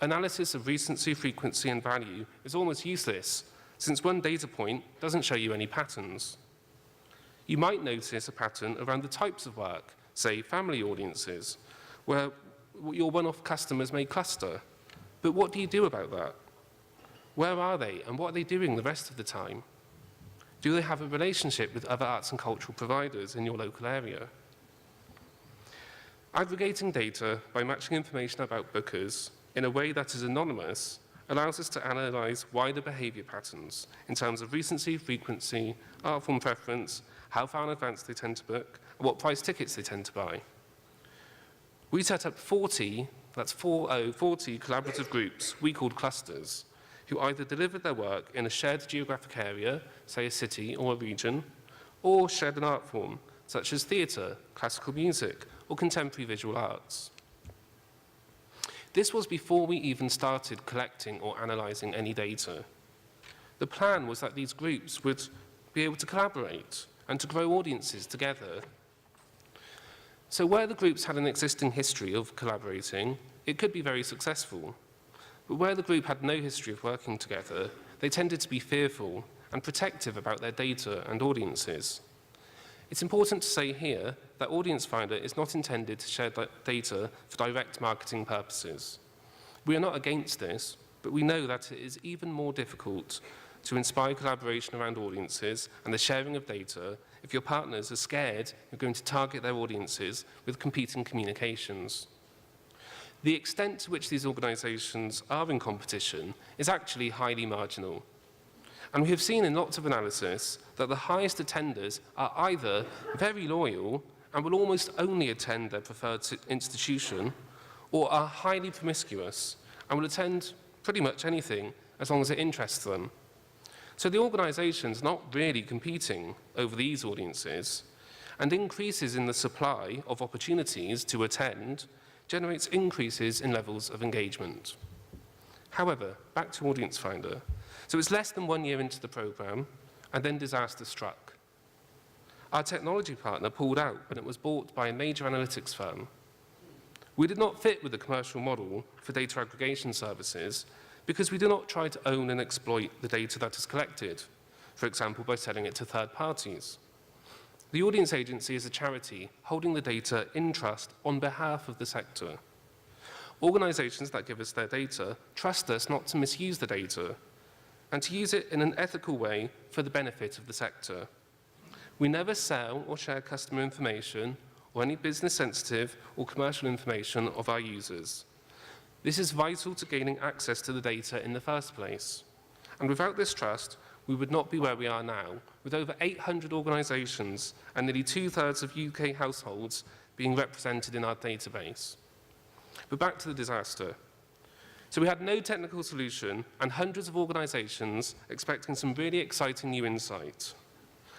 Speaker 7: Analysis of recency, frequency, and value is almost useless, since one data point doesn't show you any patterns. You might notice a pattern around the types of work, say family audiences, where your one-off customers may cluster. But what do you do about that? Where are they, and what are they doing the rest of the time? Do they have a relationship with other arts and cultural providers in your local area? Aggregating data by matching information about bookers in a way that is anonymous allows us to analyse wider behaviour patterns in terms of recency, frequency, art form preference, how far in advance they tend to book, and what price tickets they tend to buy. We set up 40 collaborative groups we called clusters, who either delivered their work in a shared geographic area, say a city or a region, or shared an art form, such as theatre, classical music, or contemporary visual arts. This was before we even started collecting or analysing any data. The plan was that these groups would be able to collaborate and to grow audiences together. So where the groups had an existing history of collaborating, it could be very successful. But where the group had no history of working together, they tended to be fearful and protective about their data and audiences. It's important to say here that Audience Finder is not intended to share data for direct marketing purposes. We are not against this, but we know that it is even more difficult to inspire collaboration around audiences and the sharing of data if your partners are scared you're going to target their audiences with competing communications. The extent to which these organisations are in competition is actually highly marginal. And we have seen in lots of analysis that the highest attenders are either very loyal and will almost only attend their preferred institution, or are highly promiscuous and will attend pretty much anything as long as it interests them. So the organisation's not really competing over these audiences, and increases in the supply of opportunities to attend generates increases in levels of engagement. However, back to Audience Finder. So it's less than 1 year into the programme, and then disaster struck. Our technology partner pulled out when it was bought by a major analytics firm. We did not fit with the commercial model for data aggregation services because we do not try to own and exploit the data that is collected, for example, by selling it to third parties. The audience agency is a charity holding the data in trust on behalf of the sector. Organisations that give us their data trust us not to misuse the data and to use it in an ethical way for the benefit of the sector. We never sell or share customer information or any business-sensitive or commercial information of our users. This is vital to gaining access to the data in the first place. And without this trust, we would not be where we are now, with over 800 organisations and nearly 2/3 of UK households being represented in our database. But back to the disaster. So we had no technical solution and hundreds of organisations expecting some really exciting new insight,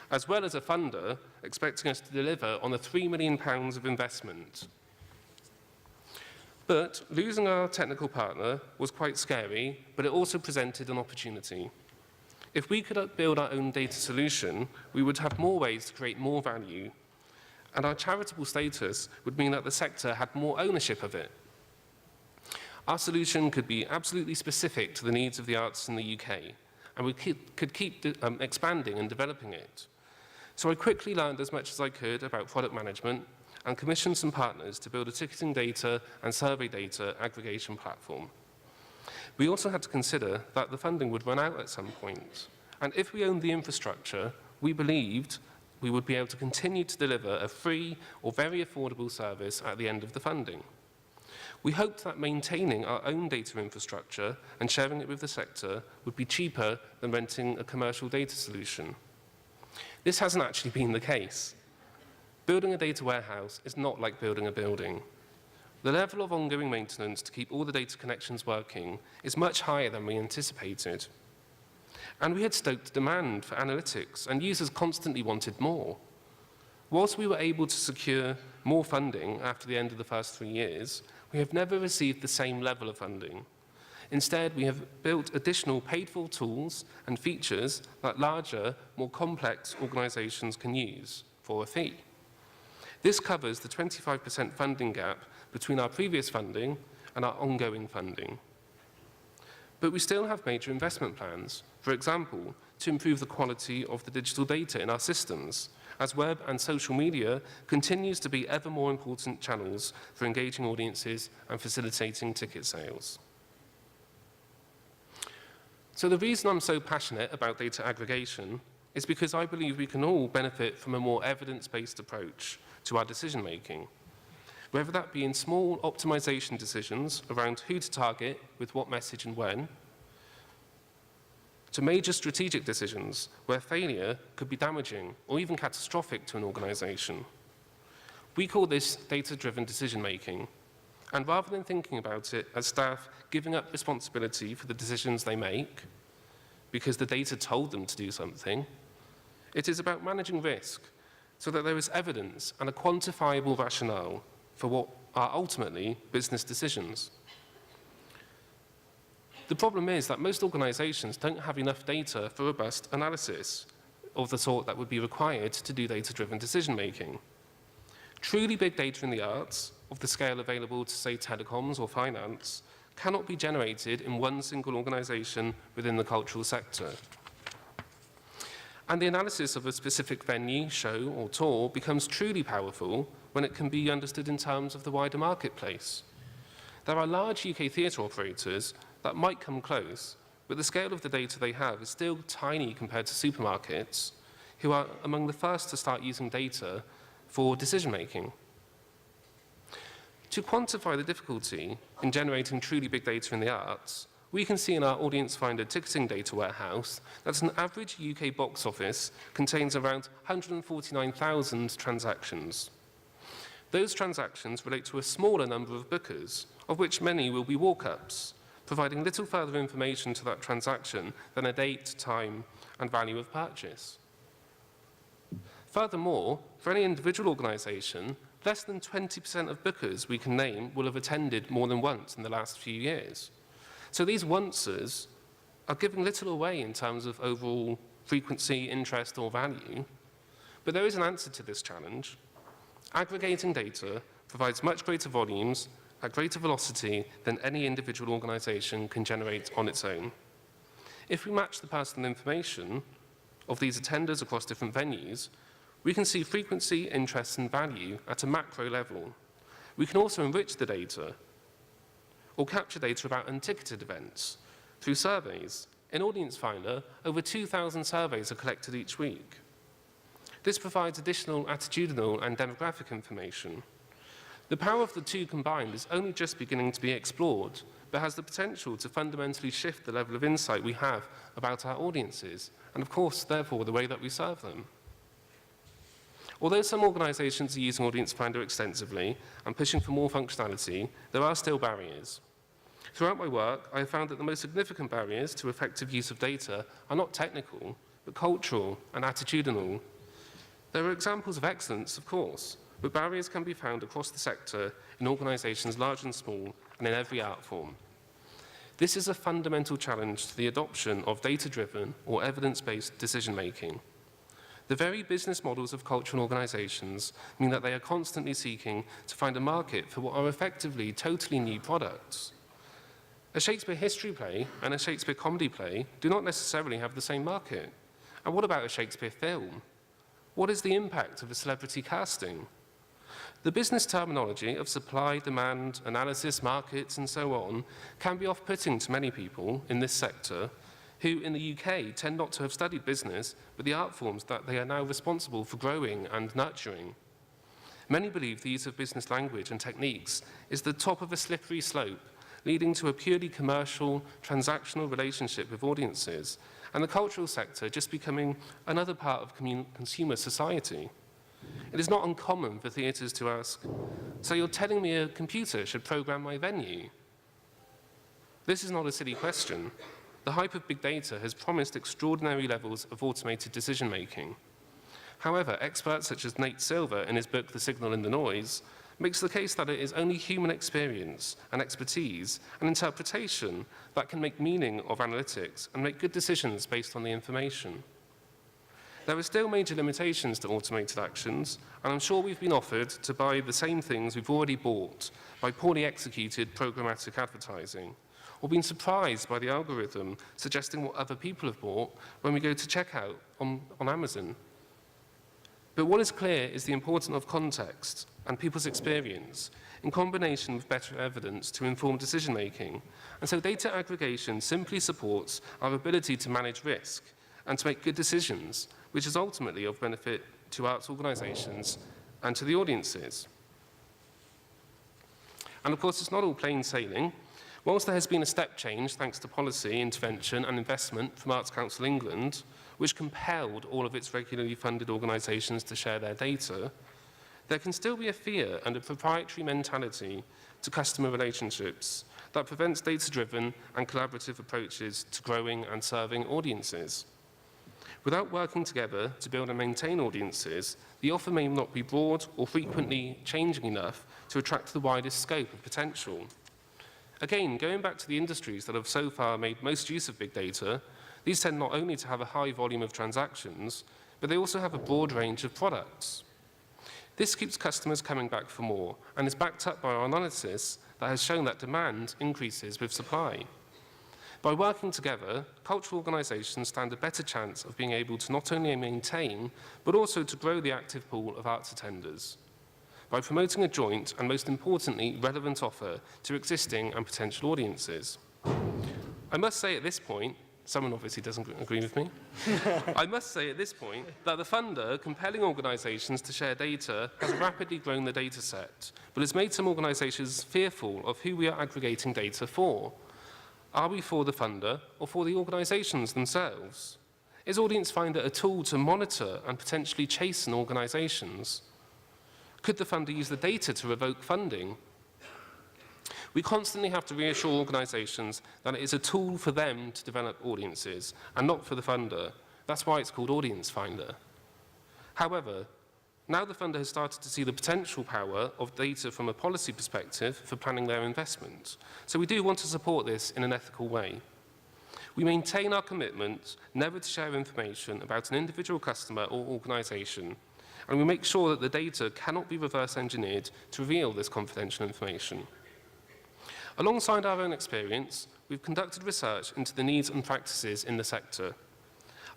Speaker 7: as well as a funder expecting us to deliver on the £3 million of investment. But losing our technical partner was quite scary, but it also presented an opportunity. If we could build our own data solution, we would have more ways to create more value, and our charitable status would mean that the sector had more ownership of it. Our solution could be absolutely specific to the needs of the arts in the UK, and we could keep expanding and developing it. So I quickly learned as much as I could about product management and commissioned some partners to build a ticketing data and survey data aggregation platform. We also had to consider that the funding would run out at some point, and if we owned the infrastructure, we believed we would be able to continue to deliver a free or very affordable service at the end of the funding. We hoped that maintaining our own data infrastructure and sharing it with the sector would be cheaper than renting a commercial data solution. This hasn't actually been the case. Building a data warehouse is not like building a building. The level of ongoing maintenance to keep all the data connections working is much higher than we anticipated. And we had stoked demand for analytics, and users constantly wanted more. Whilst we were able to secure more funding after the end of the first 3 years, we have never received the same level of funding. Instead, we have built additional paid-for tools and features that larger, more complex organisations can use for a fee. This covers the 25% funding gap between our previous funding and our ongoing funding. But we still have major investment plans, for example, to improve the quality of the digital data in our systems, as web and social media continues to be ever more important channels for engaging audiences and facilitating ticket sales. So the reason I'm so passionate about data aggregation is because I believe we can all benefit from a more evidence-based approach to our decision-making, whether that be in small optimization decisions around who to target with what message and when, to major strategic decisions where failure could be damaging or even catastrophic to an organization. We call this data-driven decision-making, and rather than thinking about it as staff giving up responsibility for the decisions they make because the data told them to do something, it is about managing risk so that there is evidence and a quantifiable rationale for what are ultimately business decisions. The problem is that most organizations don't have enough data for robust analysis of the sort that would be required to do data-driven decision-making. Truly big data in the arts, of the scale available to, say, telecoms or finance, cannot be generated in one single organization within the cultural sector. And the analysis of a specific venue, show, or tour becomes truly powerful when it can be understood in terms of the wider marketplace. There are large UK theatre operators that might come close, but the scale of the data they have is still tiny compared to supermarkets, who are among the first to start using data for decision-making. To quantify the difficulty in generating truly big data in the arts, we can see in our Audience Finder ticketing data warehouse that an average UK box office contains around 149,000 transactions. Those transactions relate to a smaller number of bookers, of which many will be walk-ups, providing little further information to that transaction than a date, time, and value of purchase. Furthermore, for any individual organisation, less than 20% of bookers we can name will have attended more than once in the last few years. So these onces are giving little away in terms of overall frequency, interest, or value. But there is an answer to this challenge. Aggregating data provides much greater volumes at greater velocity than any individual organisation can generate on its own. If we match the personal information of these attenders across different venues, we can see frequency, interest, and value at a macro level. We can also enrich the data or capture data about unticketed events through surveys. In Audience Finder, over 2,000 surveys are collected each week. This provides additional attitudinal and demographic information. The power of the two combined is only just beginning to be explored, but has the potential to fundamentally shift the level of insight we have about our audiences, and of course, therefore, the way that we serve them. Although some organisations are using Audience Finder extensively and pushing for more functionality, there are still barriers. Throughout my work, I have found that the most significant barriers to effective use of data are not technical, but cultural and attitudinal. There are examples of excellence, of course, but barriers can be found across the sector in organisations large and small and in every art form. This is a fundamental challenge to the adoption of data-driven or evidence-based decision-making. The very business models of cultural organisations mean that they are constantly seeking to find a market for what are effectively totally new products. A Shakespeare history play and a Shakespeare comedy play do not necessarily have the same market. And what about a Shakespeare film? What is the impact of a celebrity casting? The business terminology of supply, demand, analysis, markets, and so on can be off-putting to many people in this sector who in the UK tend not to have studied business, but the art forms that they are now responsible for growing and nurturing. Many believe the use of business language and techniques is the top of a slippery slope, leading to a purely commercial, transactional relationship with audiences, and the cultural sector just becoming another part of consumer society. It is not uncommon for theatres to ask, "So you're telling me a computer should program my venue?" This is not a silly question. The hype of big data has promised extraordinary levels of automated decision-making. However, experts such as Nate Silver in his book The Signal in the Noise makes the case that it is only human experience and expertise and interpretation that can make meaning of analytics and make good decisions based on the information. There are still major limitations to automated actions, and I'm sure we've been offered to buy the same things we've already bought by poorly executed programmatic advertising, or been surprised by the algorithm suggesting what other people have bought when we go to checkout on Amazon. But what is clear is the importance of context and people's experience in combination with better evidence to inform decision-making. And so data aggregation simply supports our ability to manage risk and to make good decisions, which is ultimately of benefit to arts organisations and to the audiences. And of course, it's not all plain sailing. Whilst there has been a step change thanks to policy, intervention and investment from Arts Council England, which compelled all of its regularly funded organisations to share their data, there can still be a fear and a proprietary mentality to customer relationships that prevents data-driven and collaborative approaches to growing and serving audiences. Without working together to build and maintain audiences, the offer may not be broad or frequently changing enough to attract the widest scope of potential. Again, going back to the industries that have so far made most use of big data, these tend not only to have a high volume of transactions, but they also have a broad range of products. This keeps customers coming back for more and is backed up by our analysis that has shown that demand increases with supply. By working together, cultural organisations stand a better chance of being able to not only maintain, but also to grow the active pool of arts attenders, by promoting a joint and, most importantly, relevant offer to existing and potential audiences. I must say at this point, someone obviously doesn't agree with me. I must say at this point that the funder, compelling organisations to share data, has rapidly grown the data set, but has made some organisations fearful of who we are aggregating data for. Are we for the funder or for the organisations themselves? Is Audience Finder a tool to monitor and potentially chasten organisations? Could the funder use the data to revoke funding? We constantly have to reassure organisations that it is a tool for them to develop audiences and not for the funder. That's why it's called Audience Finder. However, now the funder has started to see the potential power of data from a policy perspective for planning their investment. So we do want to support this in an ethical way. We maintain our commitment never to share information about an individual customer or organisation, and we make sure that the data cannot be reverse engineered to reveal this confidential information. Alongside our own experience, we've conducted research into the needs and practices in the sector.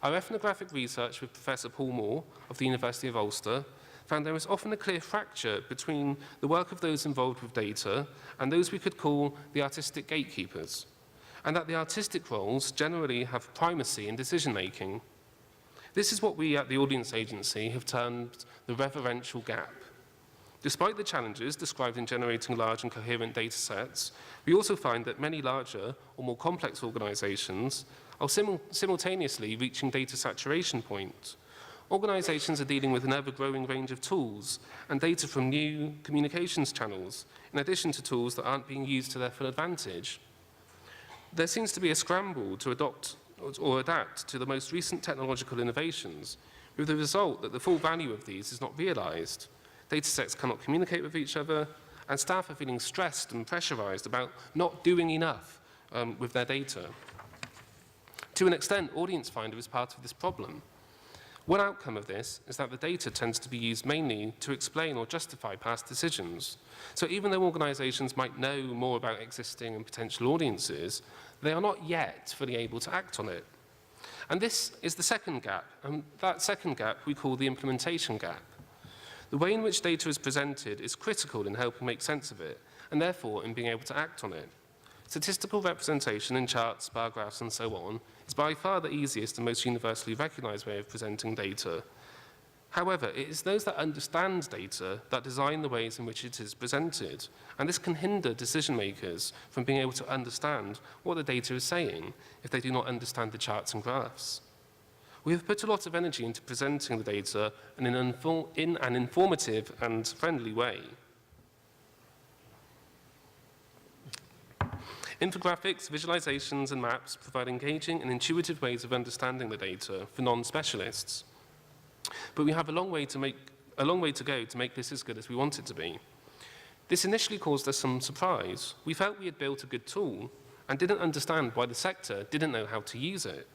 Speaker 7: Our ethnographic research with Professor Paul Moore of the University of Ulster found there is often a clear fracture between the work of those involved with data and those we could call the artistic gatekeepers, and that the artistic roles generally have primacy in decision-making. This is what we at the Audience Agency have termed the reverential gap. Despite the challenges described in generating large and coherent data sets, we also find that many larger or more complex organisations are simultaneously reaching data saturation point. Organisations are dealing with an ever-growing range of tools and data from new communications channels, in addition to tools that aren't being used to their full advantage. There seems to be a scramble to adopt or adapt to the most recent technological innovations, with the result that the full value of these is not realised. Data sets cannot communicate with each other, and staff are feeling stressed and pressurised about not doing enough with their data. To an extent, Audience Finder is part of this problem. One outcome of this is that the data tends to be used mainly to explain or justify past decisions. So even though organisations might know more about existing and potential audiences, they are not yet fully able to act on it. And this is the second gap, and that second gap we call the implementation gap. The way in which data is presented is critical in helping make sense of it, and therefore in being able to act on it. Statistical representation in charts, bar graphs, and so on is by far the easiest and most universally recognised way of presenting data. However, it is those that understand data that design the ways in which it is presented, and this can hinder decision makers from being able to understand what the data is saying if they do not understand the charts and graphs. We have put a lot of energy into presenting the data in an informative and friendly way. Infographics, visualizations, and maps provide engaging and intuitive ways of understanding the data for non-specialists. But we have a long way to go to make this as good as we want it to be. This initially caused us some surprise. We felt we had built a good tool and didn't understand why the sector didn't know how to use it.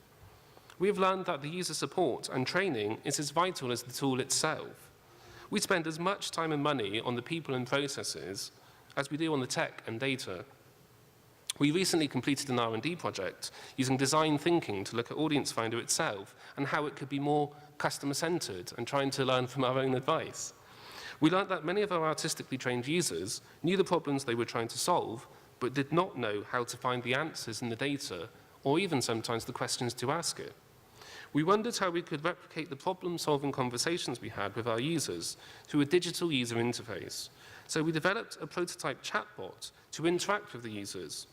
Speaker 7: We have learned that the user support and training is as vital as the tool itself. We spend as much time and money on the people and processes as we do on the tech and data. We recently completed an R&D project using design thinking to look at Audience Finder itself and how it could be more customer-centered and trying to learn from our own advice. We learned that many of our artistically trained users knew the problems they were trying to solve, but did not know how to find the answers in the data, or even sometimes the questions to ask it. We wondered how we could replicate the problem-solving conversations we had with our users through a digital user interface. So we developed a prototype chatbot to interact with the users.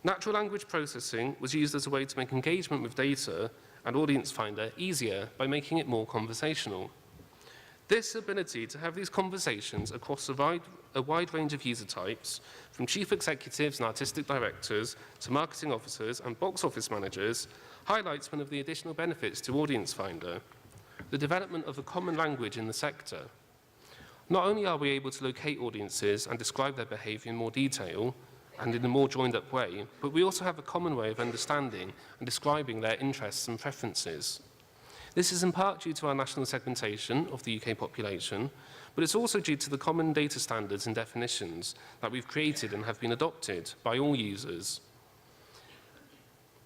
Speaker 7: Natural language processing was used as a way to make engagement with data and Audience Finder easier by making it more conversational. This ability to have these conversations across a wide range of user types, from chief executives and artistic directors to marketing officers and box office managers, highlights one of the additional benefits to Audience Finder, the development of a common language in the sector. Not only are we able to locate audiences and describe their behaviour in more detail and in a more joined-up way, but we also have a common way of understanding and describing their interests and preferences. This is in part due to our national segmentation of the UK population, but it's also due to the common data standards and definitions that we've created and have been adopted by all users.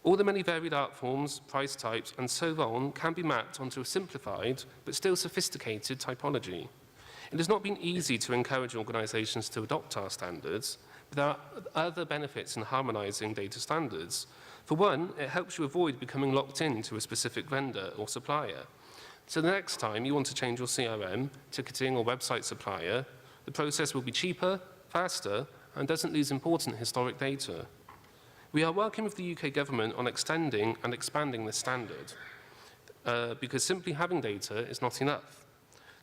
Speaker 7: All the many varied art forms, price types, and so on can be mapped onto a simplified but still sophisticated typology. It has not been easy to encourage organisations to adopt our standards, but there are other benefits in harmonising data standards. For one, it helps you avoid becoming locked into a specific vendor or supplier. So the next time you want to change your CRM, ticketing or website supplier, the process will be cheaper, faster, and doesn't lose important historic data. We are working with the UK government on extending and expanding this standard, because simply having data is not enough.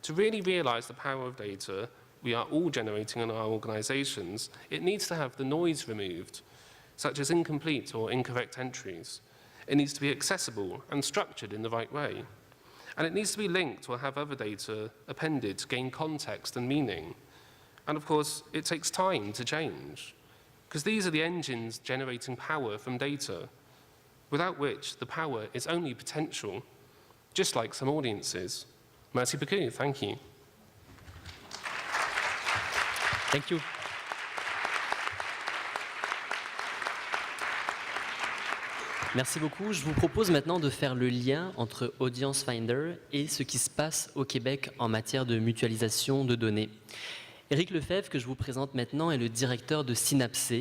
Speaker 7: To really realise the power of data we are all generating in our organisations, it needs to have the noise removed, such as incomplete or incorrect entries. It needs to be accessible and structured in the right way. And it needs to be linked or have other data appended to gain context and meaning. And of course, it takes time to change, because these are the engines generating power from data, without which the power is only potential, just like some audiences. Merci beaucoup, thank you.
Speaker 1: Thank you. Merci beaucoup. Je vous propose maintenant de faire le lien entre Audience Finder et ce qui se passe au Québec en matière de mutualisation de données. Éric Lefebvre, que je vous présente maintenant, est le directeur de Synapse,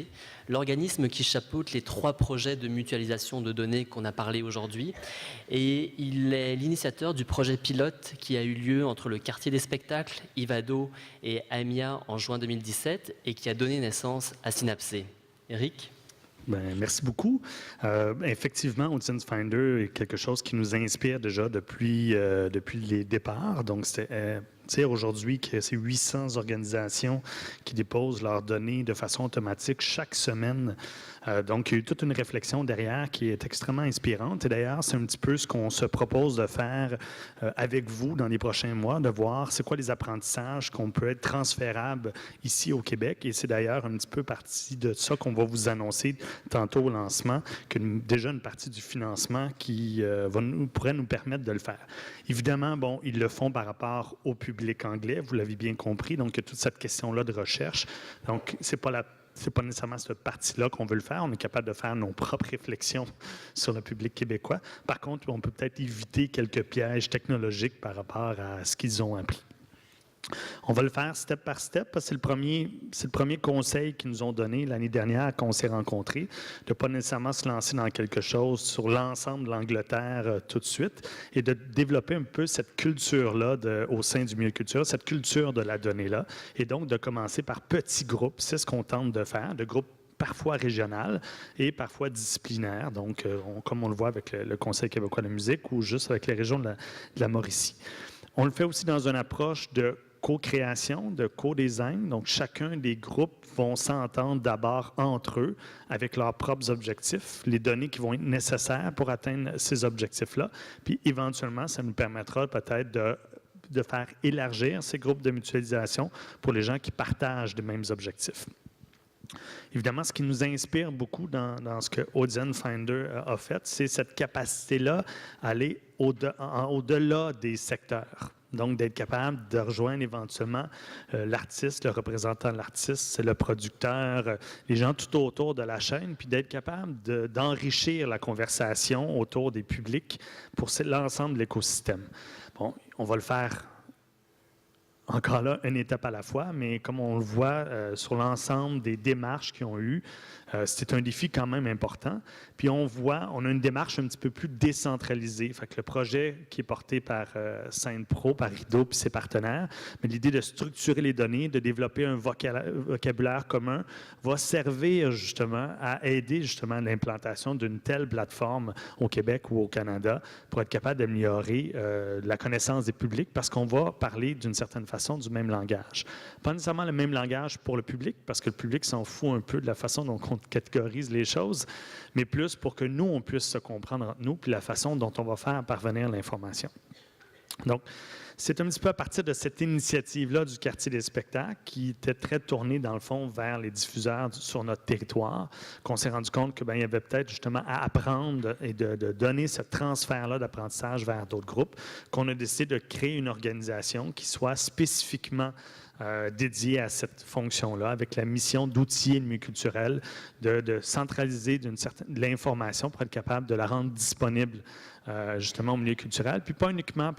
Speaker 1: l'organisme qui chapeaute les 3 projets de mutualisation de données qu'on a parlé aujourd'hui. Et il est l'initiateur du projet pilote qui a eu lieu entre le quartier des spectacles, Ivado et AMIA en juin 2017 et qui a donné naissance à Synapse. Éric ?
Speaker 8: Merci beaucoup. Effectivement, Audience Finder est quelque chose qui nous inspire déjà depuis les départs. Donc, c'est dire aujourd'hui que c'est 800 organisations qui déposent leurs données de façon automatique chaque semaine. Donc, il y a eu toute une réflexion derrière qui est extrêmement inspirante. Et d'ailleurs, c'est un petit peu ce qu'on se propose de faire avec vous dans les prochains mois, de voir c'est quoi les apprentissages qu'on peut être transférables ici au Québec. Et c'est d'ailleurs un petit peu partie de ça qu'on va vous annoncer tantôt au lancement, que déjà une partie du financement qui pourrait nous permettre de le faire. Évidemment, bon, ils le font par rapport au public anglais, vous l'avez bien compris, donc il y a toute cette question-là de recherche. Donc, c'est pas nécessairement cette partie-là qu'on veut le faire. On est capable de faire nos propres réflexions sur le public québécois. Par contre, on peut peut-être éviter quelques pièges technologiques par rapport à ce qu'ils ont appris. On va le faire step par step, parce que c'est le premier conseil qu'ils nous ont donné l'année dernière quand on s'est rencontrés, de ne pas nécessairement se lancer dans quelque chose sur l'ensemble de l'Angleterre tout de suite, et de développer un peu cette culture-là au sein du milieu culturel, cette culture de la donnée-là, et donc de commencer par petits groupes. C'est ce qu'on tente de faire, de groupes parfois régionales et parfois disciplinaires, donc comme on le voit avec le Conseil québécois de la musique ou juste avec les régions de la Mauricie. On le fait aussi dans une approche de co-création, de co-design. Donc, chacun des groupes vont s'entendre d'abord entre eux avec leurs propres objectifs, les données qui vont être nécessaires pour atteindre ces objectifs-là. Puis, éventuellement, ça nous permettra peut-être de faire élargir ces groupes de mutualisation pour les gens qui partagent les mêmes objectifs. Évidemment, ce qui nous inspire beaucoup dans ce que Audience Finder a fait, c'est cette capacité-là à aller au-delà des secteurs. Donc, d'être capable de rejoindre éventuellement l'artiste, le représentant de l'artiste, le producteur, les gens tout autour de la chaîne, puis d'être capable d'enrichir la conversation autour des publics pour l'ensemble de l'écosystème. Bon, on va le faire encore là, une étape à la fois, mais comme on le voit sur l'ensemble des démarches qu'ils ont eues, c'est un défi quand même important. Puis on a une démarche un petit peu plus décentralisée. Fait que le projet qui est porté par ScènePro, par Rideau puis ses partenaires, mais l'idée de structurer les données, de développer un vocabulaire commun, va servir justement à aider justement l'implantation d'une telle plateforme au Québec ou au Canada pour être capable d'améliorer la connaissance des publics, parce qu'on va parler d'une certaine façon du même langage. Pas nécessairement le même langage pour le public, parce que le public s'en fout un peu de la façon dont on catégorise les choses, mais plus pour que nous, on puisse se comprendre entre nous, puis la façon dont on va faire parvenir l'information. Donc, c'est un petit peu à partir de cette initiative-là du quartier des spectacles qui était très tournée, dans le fond, vers les diffuseurs sur notre territoire, qu'on s'est rendu compte qu'il y avait peut-être justement à apprendre et de donner ce transfert-là d'apprentissage vers d'autres groupes, qu'on a décidé de créer une organisation qui soit spécifiquement dédié à cette fonction-là, avec la mission d'outiller le milieu culturel, de centraliser de l'information pour être capable de la rendre disponible justement au milieu culturel, puis pas uniquement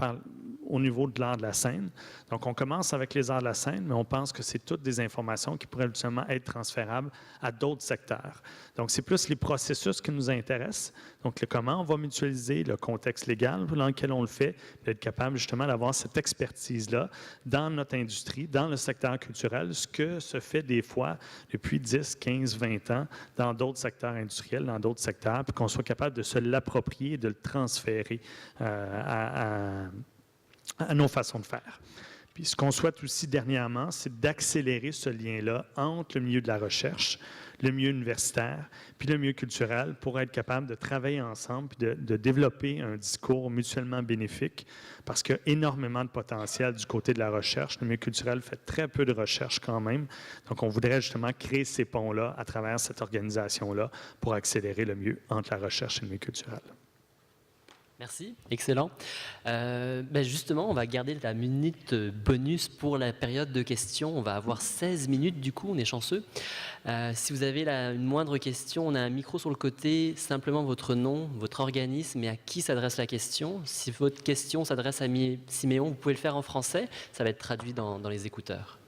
Speaker 8: au niveau de l'art de la scène. Donc, on commence avec les arts de la scène, mais on pense que c'est toutes des informations qui pourraient ultimement être transférables à d'autres secteurs. Donc, c'est plus les processus qui nous intéressent. Donc, le comment on va mutualiser, le contexte légal dans lequel on le fait, puis être capable justement d'avoir cette expertise-là dans notre industrie, dans le secteur culturel, ce que se fait des fois depuis 10, 15, 20 ans dans d'autres secteurs industriels, dans d'autres secteurs, puis qu'on soit capable de se l'approprier et de le transférer à nos façons de faire. Puis ce qu'on souhaite aussi dernièrement, c'est d'accélérer ce lien-là entre le milieu de la recherche, le milieu universitaire, puis le milieu culturel pour être capable de travailler ensemble puis de développer un discours mutuellement bénéfique parce qu'il y a énormément de potentiel du côté de la recherche. Le milieu culturel fait très peu de recherche quand même. Donc, on voudrait justement créer ces ponts-là à travers cette organisation-là pour accélérer le mieux entre la recherche et le milieu culturel.
Speaker 1: Merci, excellent. Justement, on va garder la minute bonus pour la période de questions. On va avoir 16 minutes du coup, on est chanceux. Si vous avez une moindre question, on a un micro sur le côté, simplement votre nom, votre organisme et à qui s'adresse la question. Si votre question s'adresse à Siméon, vous pouvez le faire en français, ça va être traduit dans les écouteurs.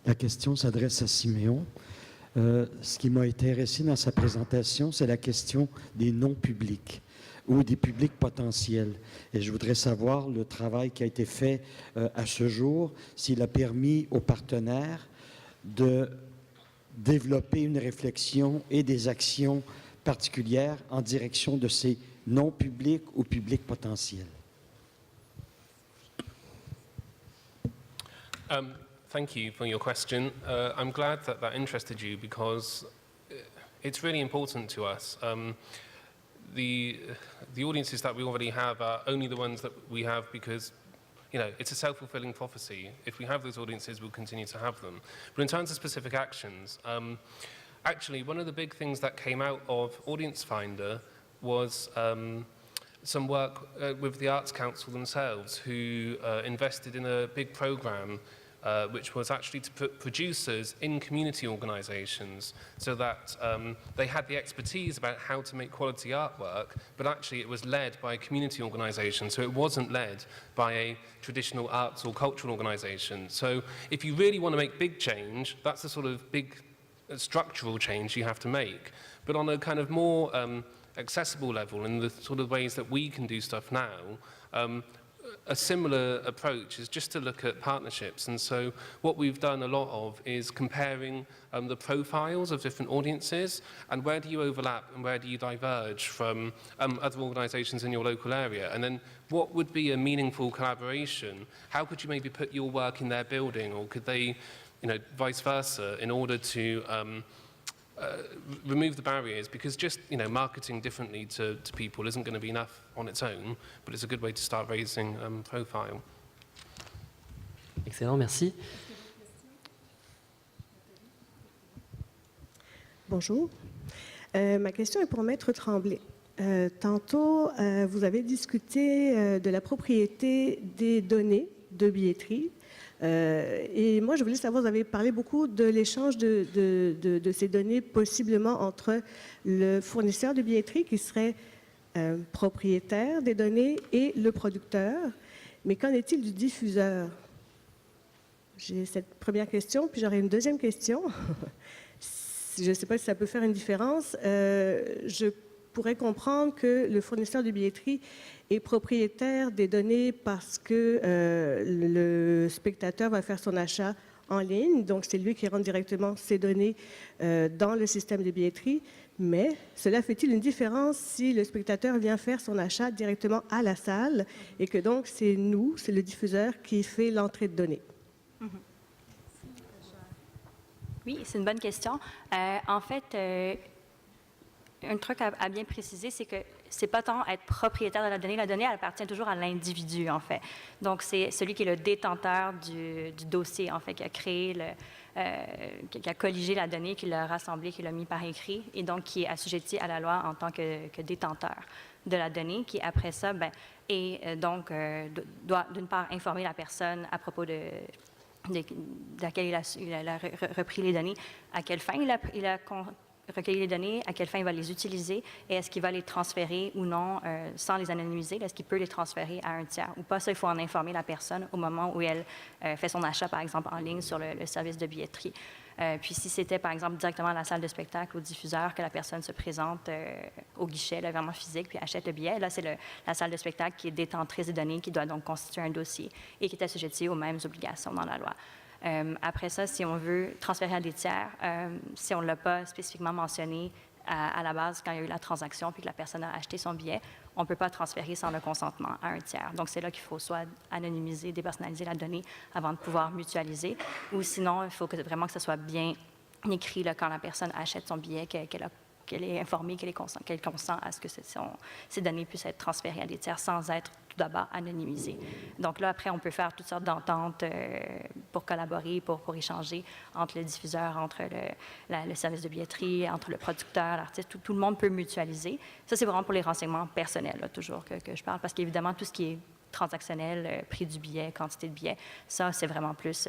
Speaker 9: La question s'adresse à Siméon. Ce qui m'a intéressé dans sa présentation, c'est la question des non-publics ou des publics potentiels. Et je voudrais savoir le travail qui a été fait à ce jour, s'il a permis aux partenaires de développer une réflexion et des actions particulières en direction de ces non-publics ou publics potentiels.
Speaker 7: Thank you for your question. I'm glad that that interested you because it's really important to us. The audiences that we already have are only the ones that we have because, you know, it's a self-fulfilling prophecy. If we have those audiences, we'll continue to have them. But in terms of specific actions, actually, one of the big things that came out of Audience Finder was some work with the Arts Council themselves, who invested in a big program which was actually to put producers in community organisations so that they had the expertise about how to make quality artwork, but actually it was led by a community organisation, so it wasn't led by a traditional arts or cultural organisation. So if you really want to make big change, that's the sort of big structural change you have to make. But on a kind of more accessible level, in the sort of ways that we can do stuff now, a similar approach is just to look at partnerships. And so what we've done a lot of is comparing the profiles of different audiences and where do you overlap and where do you diverge from other organisations in your local area. And then what would be a meaningful collaboration? How could you maybe put your work in their building, or could they, you know, vice versa, in order to remove the barriers, because just, you know, marketing differently to people isn't going to be enough on its own, but it's a good way to start raising profile.
Speaker 1: Excellent, merci.
Speaker 10: Bonjour. Ma question est pour Maître Tremblay. Tantôt, vous avez discuté de la propriété des données de billetterie. Et moi, je voulais savoir, vous avez parlé beaucoup de l'échange de ces données possiblement entre le fournisseur de billetterie qui serait propriétaire des données et le producteur. Mais qu'en est-il du diffuseur? J'ai cette première question, puis j'aurai une deuxième question. Je ne sais pas si ça peut faire une différence. Je pourrais comprendre que le fournisseur de billetterie est propriétaire des données parce que le spectateur va faire son achat en ligne, donc c'est lui qui rentre directement ces données dans le système de billetterie. Mais cela fait-il une différence si le spectateur vient faire son achat directement à la salle et que donc c'est nous, c'est le diffuseur qui fait l'entrée de données?
Speaker 5: Oui, c'est une bonne question. En fait, un truc à bien préciser, c'est que c'est pas tant être propriétaire de la donnée elle appartient toujours à l'individu, en fait. Donc, c'est celui qui est le détenteur du dossier, en fait, qui a créé qui a colligé la donnée, qui l'a rassemblée, qui l'a mis par écrit, et donc qui est assujetti à la loi en tant que détenteur de la donnée, qui, après ça, doit, d'une part, informer la personne à propos de laquelle il a repris les données, à quelle fin il a recueillir les données, à quelle fin il va les utiliser et est-ce qu'il va les transférer ou non sans les anonymiser, est-ce qu'il peut les transférer à un tiers ou pas. Ça, il faut en informer la personne au moment où elle fait son achat, par exemple, en ligne sur le service de billetterie. Puis si c'était, par exemple, directement à la salle de spectacle, au diffuseur, que la personne se présente au guichet, là, vraiment physique, puis achète le billet, là, c'est la salle de spectacle qui est détentrice des données, qui doit donc constituer un dossier et qui est assujettie aux mêmes obligations dans la loi. Après ça, si on veut transférer à des tiers, si on ne l'a pas spécifiquement mentionné à la base quand il y a eu la transaction puis que la personne a acheté son billet, on ne peut pas transférer sans le consentement à un tiers. Donc, c'est là qu'il faut soit anonymiser, dépersonnaliser la donnée avant de pouvoir mutualiser, ou sinon, il faut vraiment que ce soit bien écrit là, quand la personne achète son billet, qu'elle est informée, qu'elle consent à ce que ces données puissent être transférées à des tiers sans être tout d'abord anonymisées. Donc là, après, on peut faire toutes sortes d'ententes pour collaborer, pour échanger entre le diffuseur, entre le service de billetterie, entre le producteur, l'artiste. Tout le monde peut mutualiser. Ça, c'est vraiment pour les renseignements personnels, là, toujours que je parle, parce qu'évidemment, tout ce qui est transactionnel, prix du billet, quantité de billets, ça, c'est vraiment plus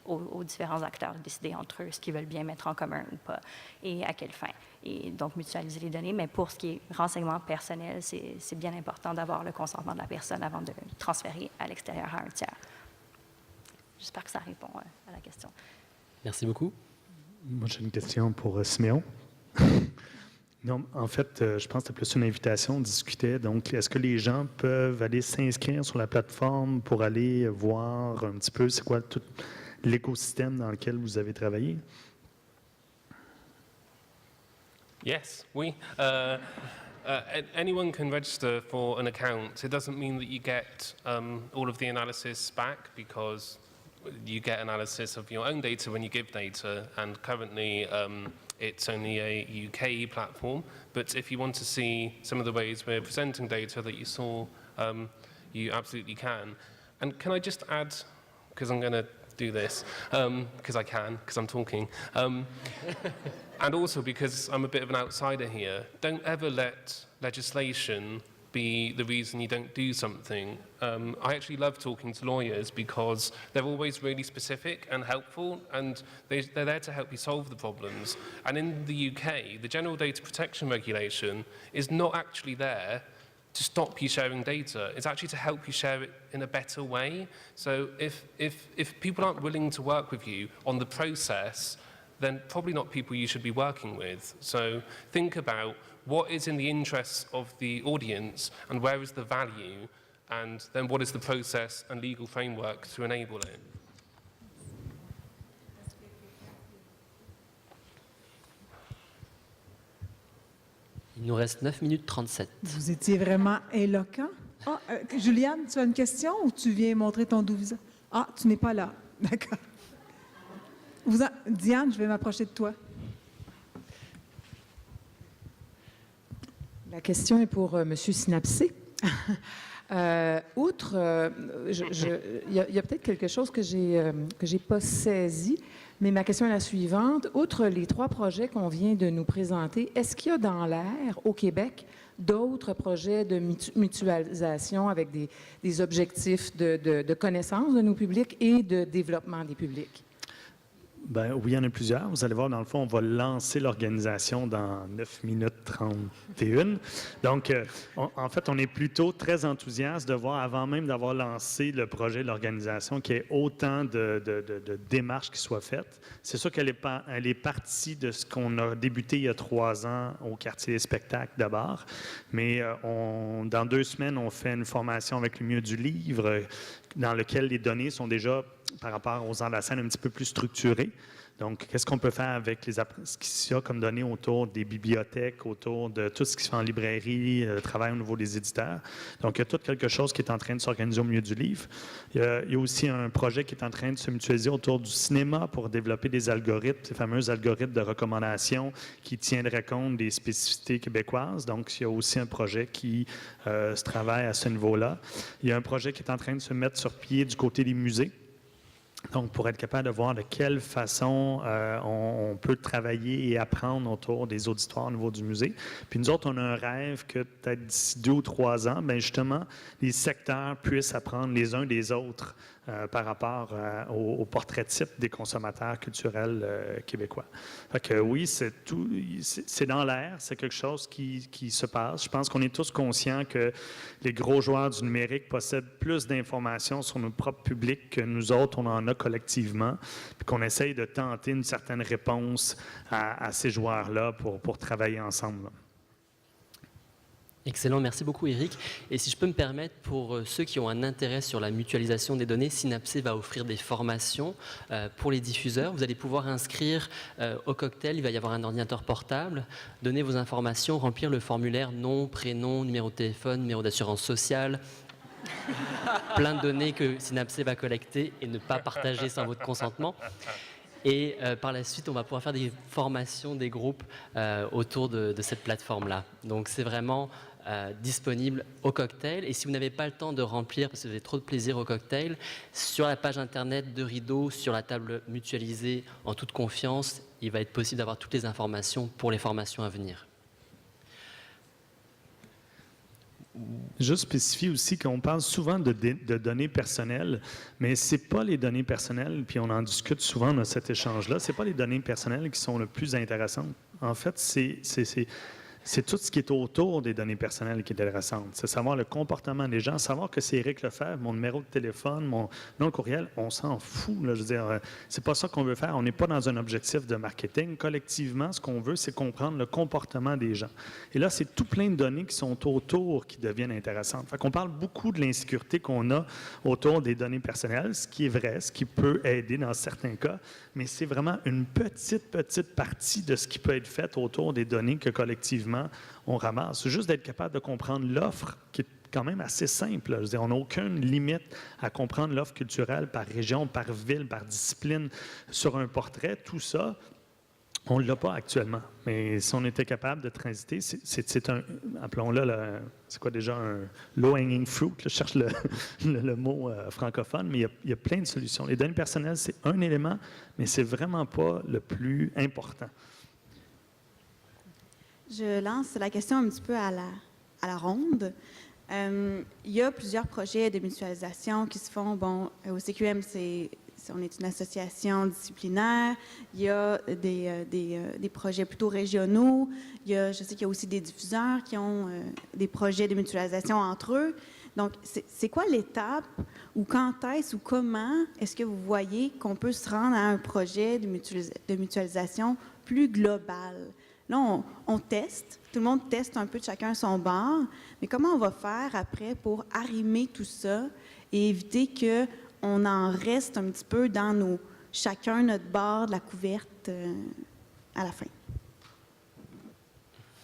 Speaker 5: aux différents acteurs de décider entre eux ce qu'ils veulent bien mettre en commun ou pas et à quelle fin. Et donc, mutualiser les données. Mais pour ce qui est renseignement personnel, c'est bien important d'avoir le consentement de la personne avant de transférer à l'extérieur à un tiers. J'espère que ça répond à la question.
Speaker 1: Merci beaucoup.
Speaker 8: Moi, j'ai une question pour Siméon. Non, en fait, je pense que c'était plus une invitation, on discutait. Donc, est-ce que les gens peuvent aller s'inscrire sur la plateforme pour aller voir un petit peu c'est quoi tout l'écosystème dans lequel vous avez travaillé?
Speaker 7: Yes, anyone can register for an account. It doesn't mean that you get all of the analysis back because you get analysis of your own data when you give data, and currently it's only a UK platform. But if you want to see some of the ways we're presenting data that you saw, you absolutely can. And can I just add, because I'm going to do this, because I can, because I'm talking, and also because I'm a bit of an outsider here, don't ever let legislation be the reason you don't do something. I actually love talking to lawyers because they're always really specific and helpful, and they're there to help you solve the problems. And in the UK, the General Data Protection Regulation is not actually there to stop you sharing data. It's actually to help you share it in a better way. So if people aren't willing to work with you on the process, then probably not people you should be working with. So think about what is in the interests of the audience and where is the value, and then what is the process and legal framework to enable it.
Speaker 1: Il nous reste 9 minutes 37.
Speaker 11: Vous étiez vraiment éloquent. Ah, Juliane, tu as une question ou tu viens montrer ton doux visage? Ah, tu n'es pas là. D'accord. Diane, je vais m'approcher de toi.
Speaker 12: La question est pour M. Synapsé. Il y a peut-être quelque chose que j'ai pas saisi, mais ma question est la suivante. Outre les 3 projets qu'on vient de nous présenter, est-ce qu'il y a dans l'air, au Québec, d'autres projets de mutualisation avec des objectifs de connaissance de nos publics et de développement des publics?
Speaker 8: Ben, oui, il y en a plusieurs. Vous allez voir, dans le fond, on va lancer l'organisation dans 9 minutes 31. Donc, en fait, on est plutôt très enthousiaste de voir, avant même d'avoir lancé le projet de l'organisation, qu'il y ait autant de démarches qui soient faites. C'est sûr qu'elle est partie de ce qu'on a débuté il y a 3 ans au quartier des spectacles d'abord. Mais dans 2 semaines, on fait une formation avec le milieu du livre dans lequel les données sont déjà par rapport aux arts de la scène un petit peu plus structurés. Donc, qu'est-ce qu'on peut faire avec ce qu'il y a comme données autour des bibliothèques, autour de tout ce qui se fait en librairie, le travail au niveau des éditeurs. Donc, il y a tout quelque chose qui est en train de s'organiser au milieu du livre. Il y a aussi un projet qui est en train de se mutualiser autour du cinéma pour développer des algorithmes, ces fameux algorithmes de recommandation qui tiendraient compte des spécificités québécoises. Donc, il y a aussi un projet qui se travaille à ce niveau-là. Il y a un projet qui est en train de se mettre sur pied du côté des musées. Donc, pour être capable de voir de quelle façon on peut travailler et apprendre autour des auditoires au niveau du musée. Puis nous autres, on a un rêve que peut-être d'ici 2 ou 3 ans, bien justement, les secteurs puissent apprendre les uns des autres par rapport au portrait type des consommateurs culturels québécois. Fait que oui, c'est dans l'air, c'est quelque chose qui se passe. Je pense qu'on est tous conscients que les gros joueurs du numérique possèdent plus d'informations sur nos propres publics que nous autres, on en a collectivement, puis qu'on essaye de tenter une certaine réponse à ces joueurs-là pour travailler ensemble.
Speaker 1: Excellent, merci beaucoup Éric. Et si je peux me permettre, pour ceux qui ont un intérêt sur la mutualisation des données, Synapsé va offrir des formations pour les diffuseurs. Vous allez pouvoir inscrire au cocktail, il va y avoir un ordinateur portable, donner vos informations, remplir le formulaire nom, prénom, numéro de téléphone, numéro d'assurance sociale, plein de données que Synapsé va collecter et ne pas partager sans votre consentement. Et par la suite, on va pouvoir faire des formations des groupes autour de cette plateforme-là. Donc c'est vraiment disponible au cocktail. Et si vous n'avez pas le temps de remplir, parce que vous avez trop de plaisir au cocktail, sur la page Internet de Rideau, sur la table mutualisée en toute confiance, il va être possible d'avoir toutes les informations pour les formations à venir.
Speaker 8: Juste spécifier aussi qu'on parle souvent de données personnelles, mais ce n'est pas les données personnelles, puis on en discute souvent dans cet échange-là, ce n'est pas les données personnelles qui sont le plus intéressantes. En fait, c'est tout ce qui est autour des données personnelles qui est intéressant. C'est savoir le comportement des gens, savoir que c'est Éric Lefebvre, mon numéro de téléphone, mon nom de courriel, on s'en fout. Là, je veux dire, c'est pas ça qu'on veut faire. On n'est pas dans un objectif de marketing. Collectivement, ce qu'on veut, c'est comprendre le comportement des gens. Et là, c'est tout plein de données qui sont autour qui deviennent intéressantes. Fait qu'on parle beaucoup de l'insécurité qu'on a autour des données personnelles, ce qui est vrai, ce qui peut aider dans certains cas, mais c'est vraiment une petite partie de ce qui peut être fait autour des données que collectivement on ramasse. C'est juste d'être capable de comprendre l'offre qui est quand même assez simple. Je veux dire, on n'a aucune limite à comprendre l'offre culturelle par région, par ville, par discipline sur un portrait. Tout ça, on ne l'a pas actuellement. Mais si on était capable de transiter, c'est un, appelons-le, c'est quoi déjà, un low-hanging fruit. Je cherche le mot francophone, mais il y a plein de solutions. Les données personnelles, c'est un élément, mais c'est vraiment pas le plus important.
Speaker 13: Je lance la question un petit peu à la ronde. Il y a plusieurs projets de mutualisation qui se font. Bon, au CQM, on est une association disciplinaire. Il y a des projets plutôt régionaux. Je sais qu'il y a aussi des diffuseurs qui ont des projets de mutualisation entre eux. Donc, c'est quoi l'étape ou quand est-ce ou comment est-ce que vous voyez qu'on peut se rendre à un projet de mutualisation plus global? Là, on teste, tout le monde teste un peu de chacun son bord, mais comment on va faire après pour arrimer tout ça et éviter qu'on en reste un petit peu dans chacun notre bord de la couverte à la fin?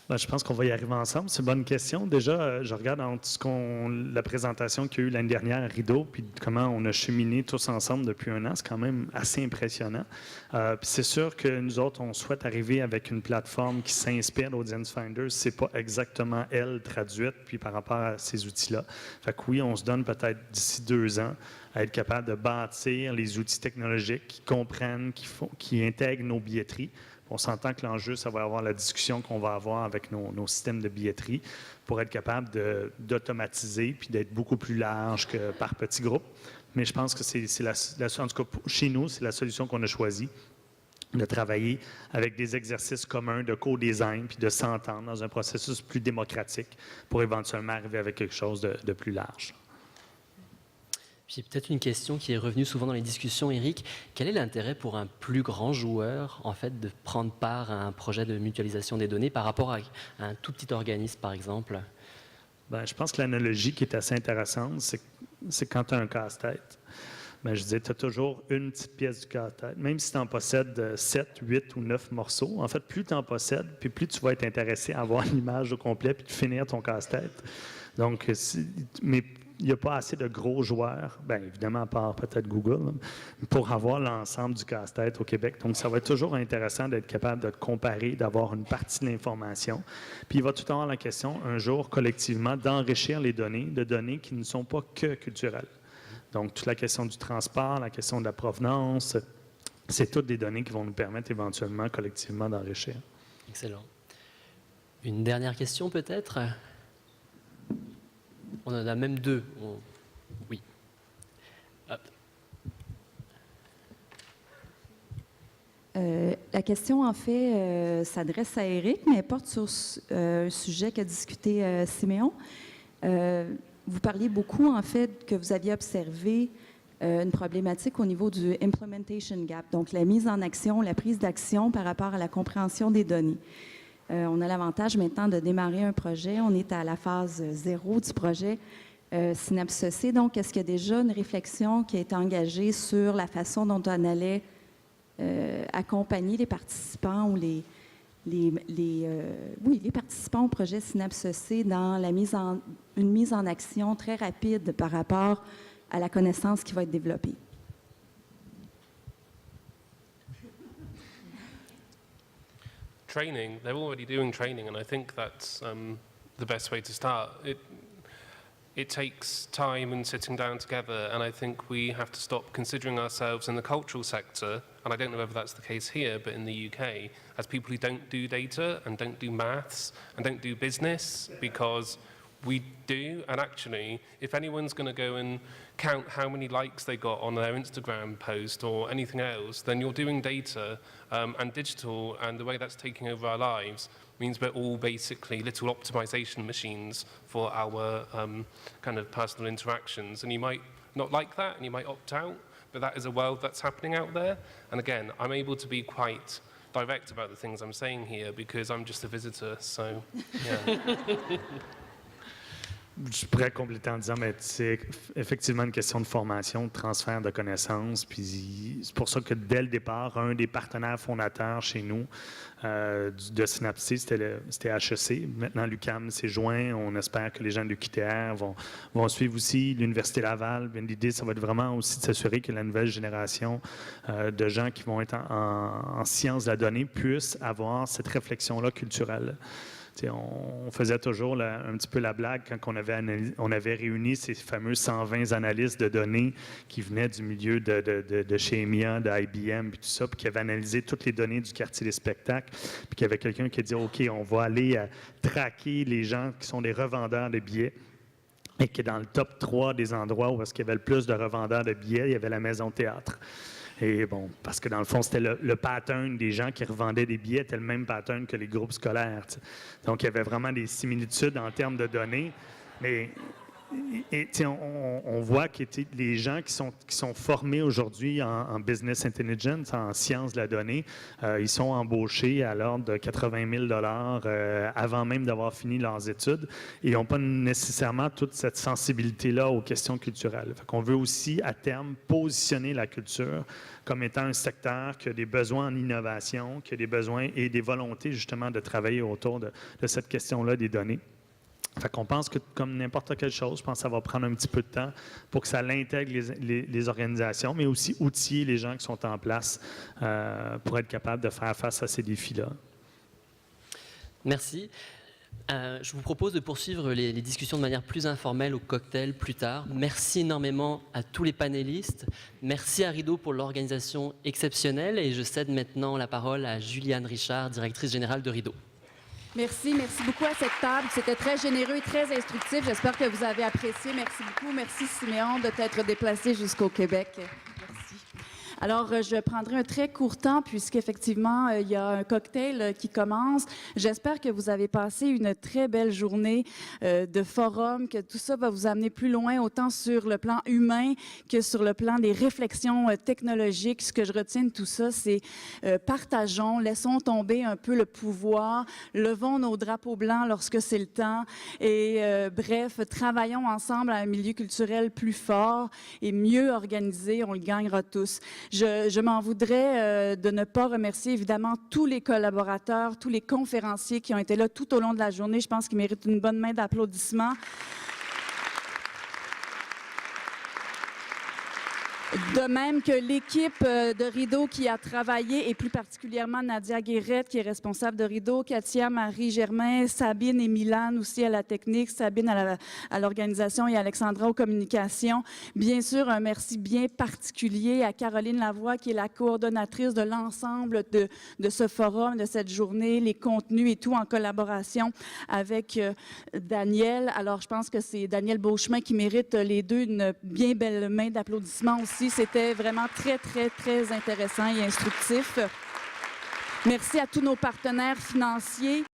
Speaker 8: Bien, je pense qu'on va y arriver ensemble. C'est une bonne question. Déjà, je regarde la présentation qu'il y a eu l'année dernière à Rideau, puis comment on a cheminé tous ensemble depuis 1 an. C'est quand même assez impressionnant. Puis c'est sûr que nous autres, on souhaite arriver avec une plateforme qui s'inspire d'Audience Finder. Ce n'est pas exactement elle traduite, puis par rapport à ces outils-là. Fait que oui, on se donne peut-être d'ici 2 ans à être capable de bâtir les outils technologiques qui comprennent, qui intègrent nos billetteries. On s'entend que l'enjeu, ça va avoir la discussion qu'on va avoir avec nos systèmes de billetterie pour être capable d'automatiser puis d'être beaucoup plus large que par petits groupes. Mais je pense que en tout cas, chez nous, c'est la solution qu'on a choisie, de travailler avec des exercices communs de co-design puis de s'entendre dans un processus plus démocratique pour éventuellement arriver avec quelque chose de plus large.
Speaker 1: Puis peut-être une question qui est revenue souvent dans les discussions, Éric. Quel est l'intérêt pour un plus grand joueur, en fait, de prendre part à un projet de mutualisation des données par rapport à un tout petit organisme, par exemple?
Speaker 8: Bien, je pense que l'analogie qui est assez intéressante, c'est quand tu as un casse-tête. ben, je disais, tu as toujours une petite pièce du casse-tête. Même si tu en possèdes 7, 8 ou 9 morceaux, en fait, plus tu en possèdes, puis plus tu vas être intéressé à voir l'image au complet puis de finir ton casse-tête. Donc, mais il n'y a pas assez de gros joueurs, bien évidemment, à part peut-être Google, là, pour avoir l'ensemble du casse-tête au Québec. Donc, ça va être toujours intéressant d'être capable de comparer, d'avoir une partie de l'information. Puis, il va tout avoir la question, un jour, collectivement, d'enrichir les données, de données qui ne sont pas que culturelles. Donc, toute la question du transport, la question de la provenance, c'est toutes des données qui vont nous permettre éventuellement, collectivement, d'enrichir.
Speaker 1: Excellent. Une dernière question, peut-être? On en a même deux. Oui. Hop.
Speaker 14: La question, en fait, s'adresse à Éric, mais porte sur un sujet qu'a discuté Siméon. Vous parliez beaucoup, en fait, que vous aviez observé une problématique au niveau du implementation gap, donc la mise en action, la prise d'action par rapport à la compréhension des données. On a l'avantage maintenant de démarrer un projet. On est à la phase 0 du projet Synapse-C. Donc, est-ce qu'il y a déjà une réflexion qui a été engagée sur la façon dont on allait accompagner les participants ou les participants au projet Synapse-C dans une mise en action très rapide par rapport à la connaissance qui va être développée?
Speaker 7: Training, they're already doing training, and I think that's the best way to start. It takes time and sitting down together, and I think we have to stop considering ourselves in the cultural sector, and I don't know whether that's the case here, but in the UK, as people who don't do data and don't do maths and don't do business, because we do, and actually, if anyone's going to go and count how many likes they got on their Instagram post or anything else, then you're doing data and digital, and the way that's taking over our lives means we're all basically little optimization machines for our kind of personal interactions. And you might not like that, and you might opt out, but that is a world that's happening out there. And again, I'm able to be quite direct about the things I'm saying here because I'm just a visitor, so yeah.
Speaker 8: Je pourrais compléter en disant, mais c'est effectivement une question de formation, de transfert de connaissances. Puis c'est pour ça que dès le départ, un des partenaires fondateurs chez nous de Synapse, c'était HEC. Maintenant, l'UQAM s'est joint. On espère que les gens de l'UQTR vont suivre aussi. L'Université Laval, l'idée, ça va être vraiment aussi de s'assurer que la nouvelle génération de gens qui vont être en sciences de la donnée puissent avoir cette réflexion-là culturelle. On faisait toujours un petit peu la blague quand on avait réuni ces fameux 120 analystes de données qui venaient du milieu de chez EMEA, de IBM, puis tout ça, puis qui avaient analysé toutes les données du quartier des spectacles, puis qu'il y avait quelqu'un qui a dit « OK, on va aller traquer les gens qui sont des revendeurs de billets ». Et que dans le top 3 des endroits où est-ce qu'il y avait le plus de revendeurs de billets, il y avait la Maison Théâtre. Et bon, parce que dans le fond, c'était le pattern des gens qui revendaient des billets, était le même pattern que les groupes scolaires. T'sais. Donc, il y avait vraiment des similitudes en termes de données. Mais on voit que les gens qui sont formés aujourd'hui en business intelligence, en sciences de la donnée, ils sont embauchés à l'ordre de 80 000 avant même d'avoir fini leurs études et ils n'ont pas nécessairement toute cette sensibilité-là aux questions culturelles. Fait qu'on veut aussi, à terme, positionner la culture comme étant un secteur qui a des besoins en innovation, qui a des besoins et des volontés justement de travailler autour de cette question-là des données. Fait qu'on pense que, comme n'importe quelle chose, je pense que ça va prendre un petit peu de temps pour que ça l'intègre les organisations, mais aussi outiller les gens qui sont en place pour être capable de faire face à ces défis-là.
Speaker 1: Merci. Je vous propose de poursuivre les discussions de manière plus informelle au cocktail plus tard. Merci énormément à tous les panélistes. Merci à Rideau pour l'organisation exceptionnelle. Et je cède maintenant la parole à Juliane Richard, directrice générale de Rideau.
Speaker 15: Merci beaucoup à cette table. C'était très généreux et très instructif. J'espère que vous avez apprécié. Merci beaucoup. Merci Siméon de t'être déplacé jusqu'au Québec. Merci.
Speaker 4: Alors, je prendrai un très court temps puisqu'effectivement, il y a un cocktail qui commence. J'espère que vous avez passé une très belle journée de forum, que tout ça va vous amener plus loin, autant sur le plan humain que sur le plan des réflexions technologiques. Ce que je retiens de tout ça, c'est partageons, laissons tomber un peu le pouvoir, levons nos drapeaux blancs lorsque c'est le temps et bref, travaillons ensemble à un milieu culturel plus fort et mieux organisé. On le gagnera tous. Je m'en voudrais de ne pas remercier évidemment tous les collaborateurs, tous les conférenciers qui ont été là tout au long de la journée. Je pense qu'ils méritent une bonne main d'applaudissements. De même que l'équipe de Rideau qui a travaillé, et plus particulièrement Nadia Guérette, qui est responsable de Rideau, Katia, Marie-Germain, Sabine et Milan aussi à la technique, Sabine à l'organisation et Alexandra aux communications. Bien sûr, un merci bien particulier à Caroline Lavoie, qui est la coordonnatrice de l'ensemble de ce forum, de cette journée, les contenus et tout en collaboration avec Daniel. Alors, je pense que c'est Daniel Beauchemin qui mérite les deux une bien belle main d'applaudissements aussi. C'était vraiment très, très, très intéressant et instructif. Merci à tous nos partenaires financiers.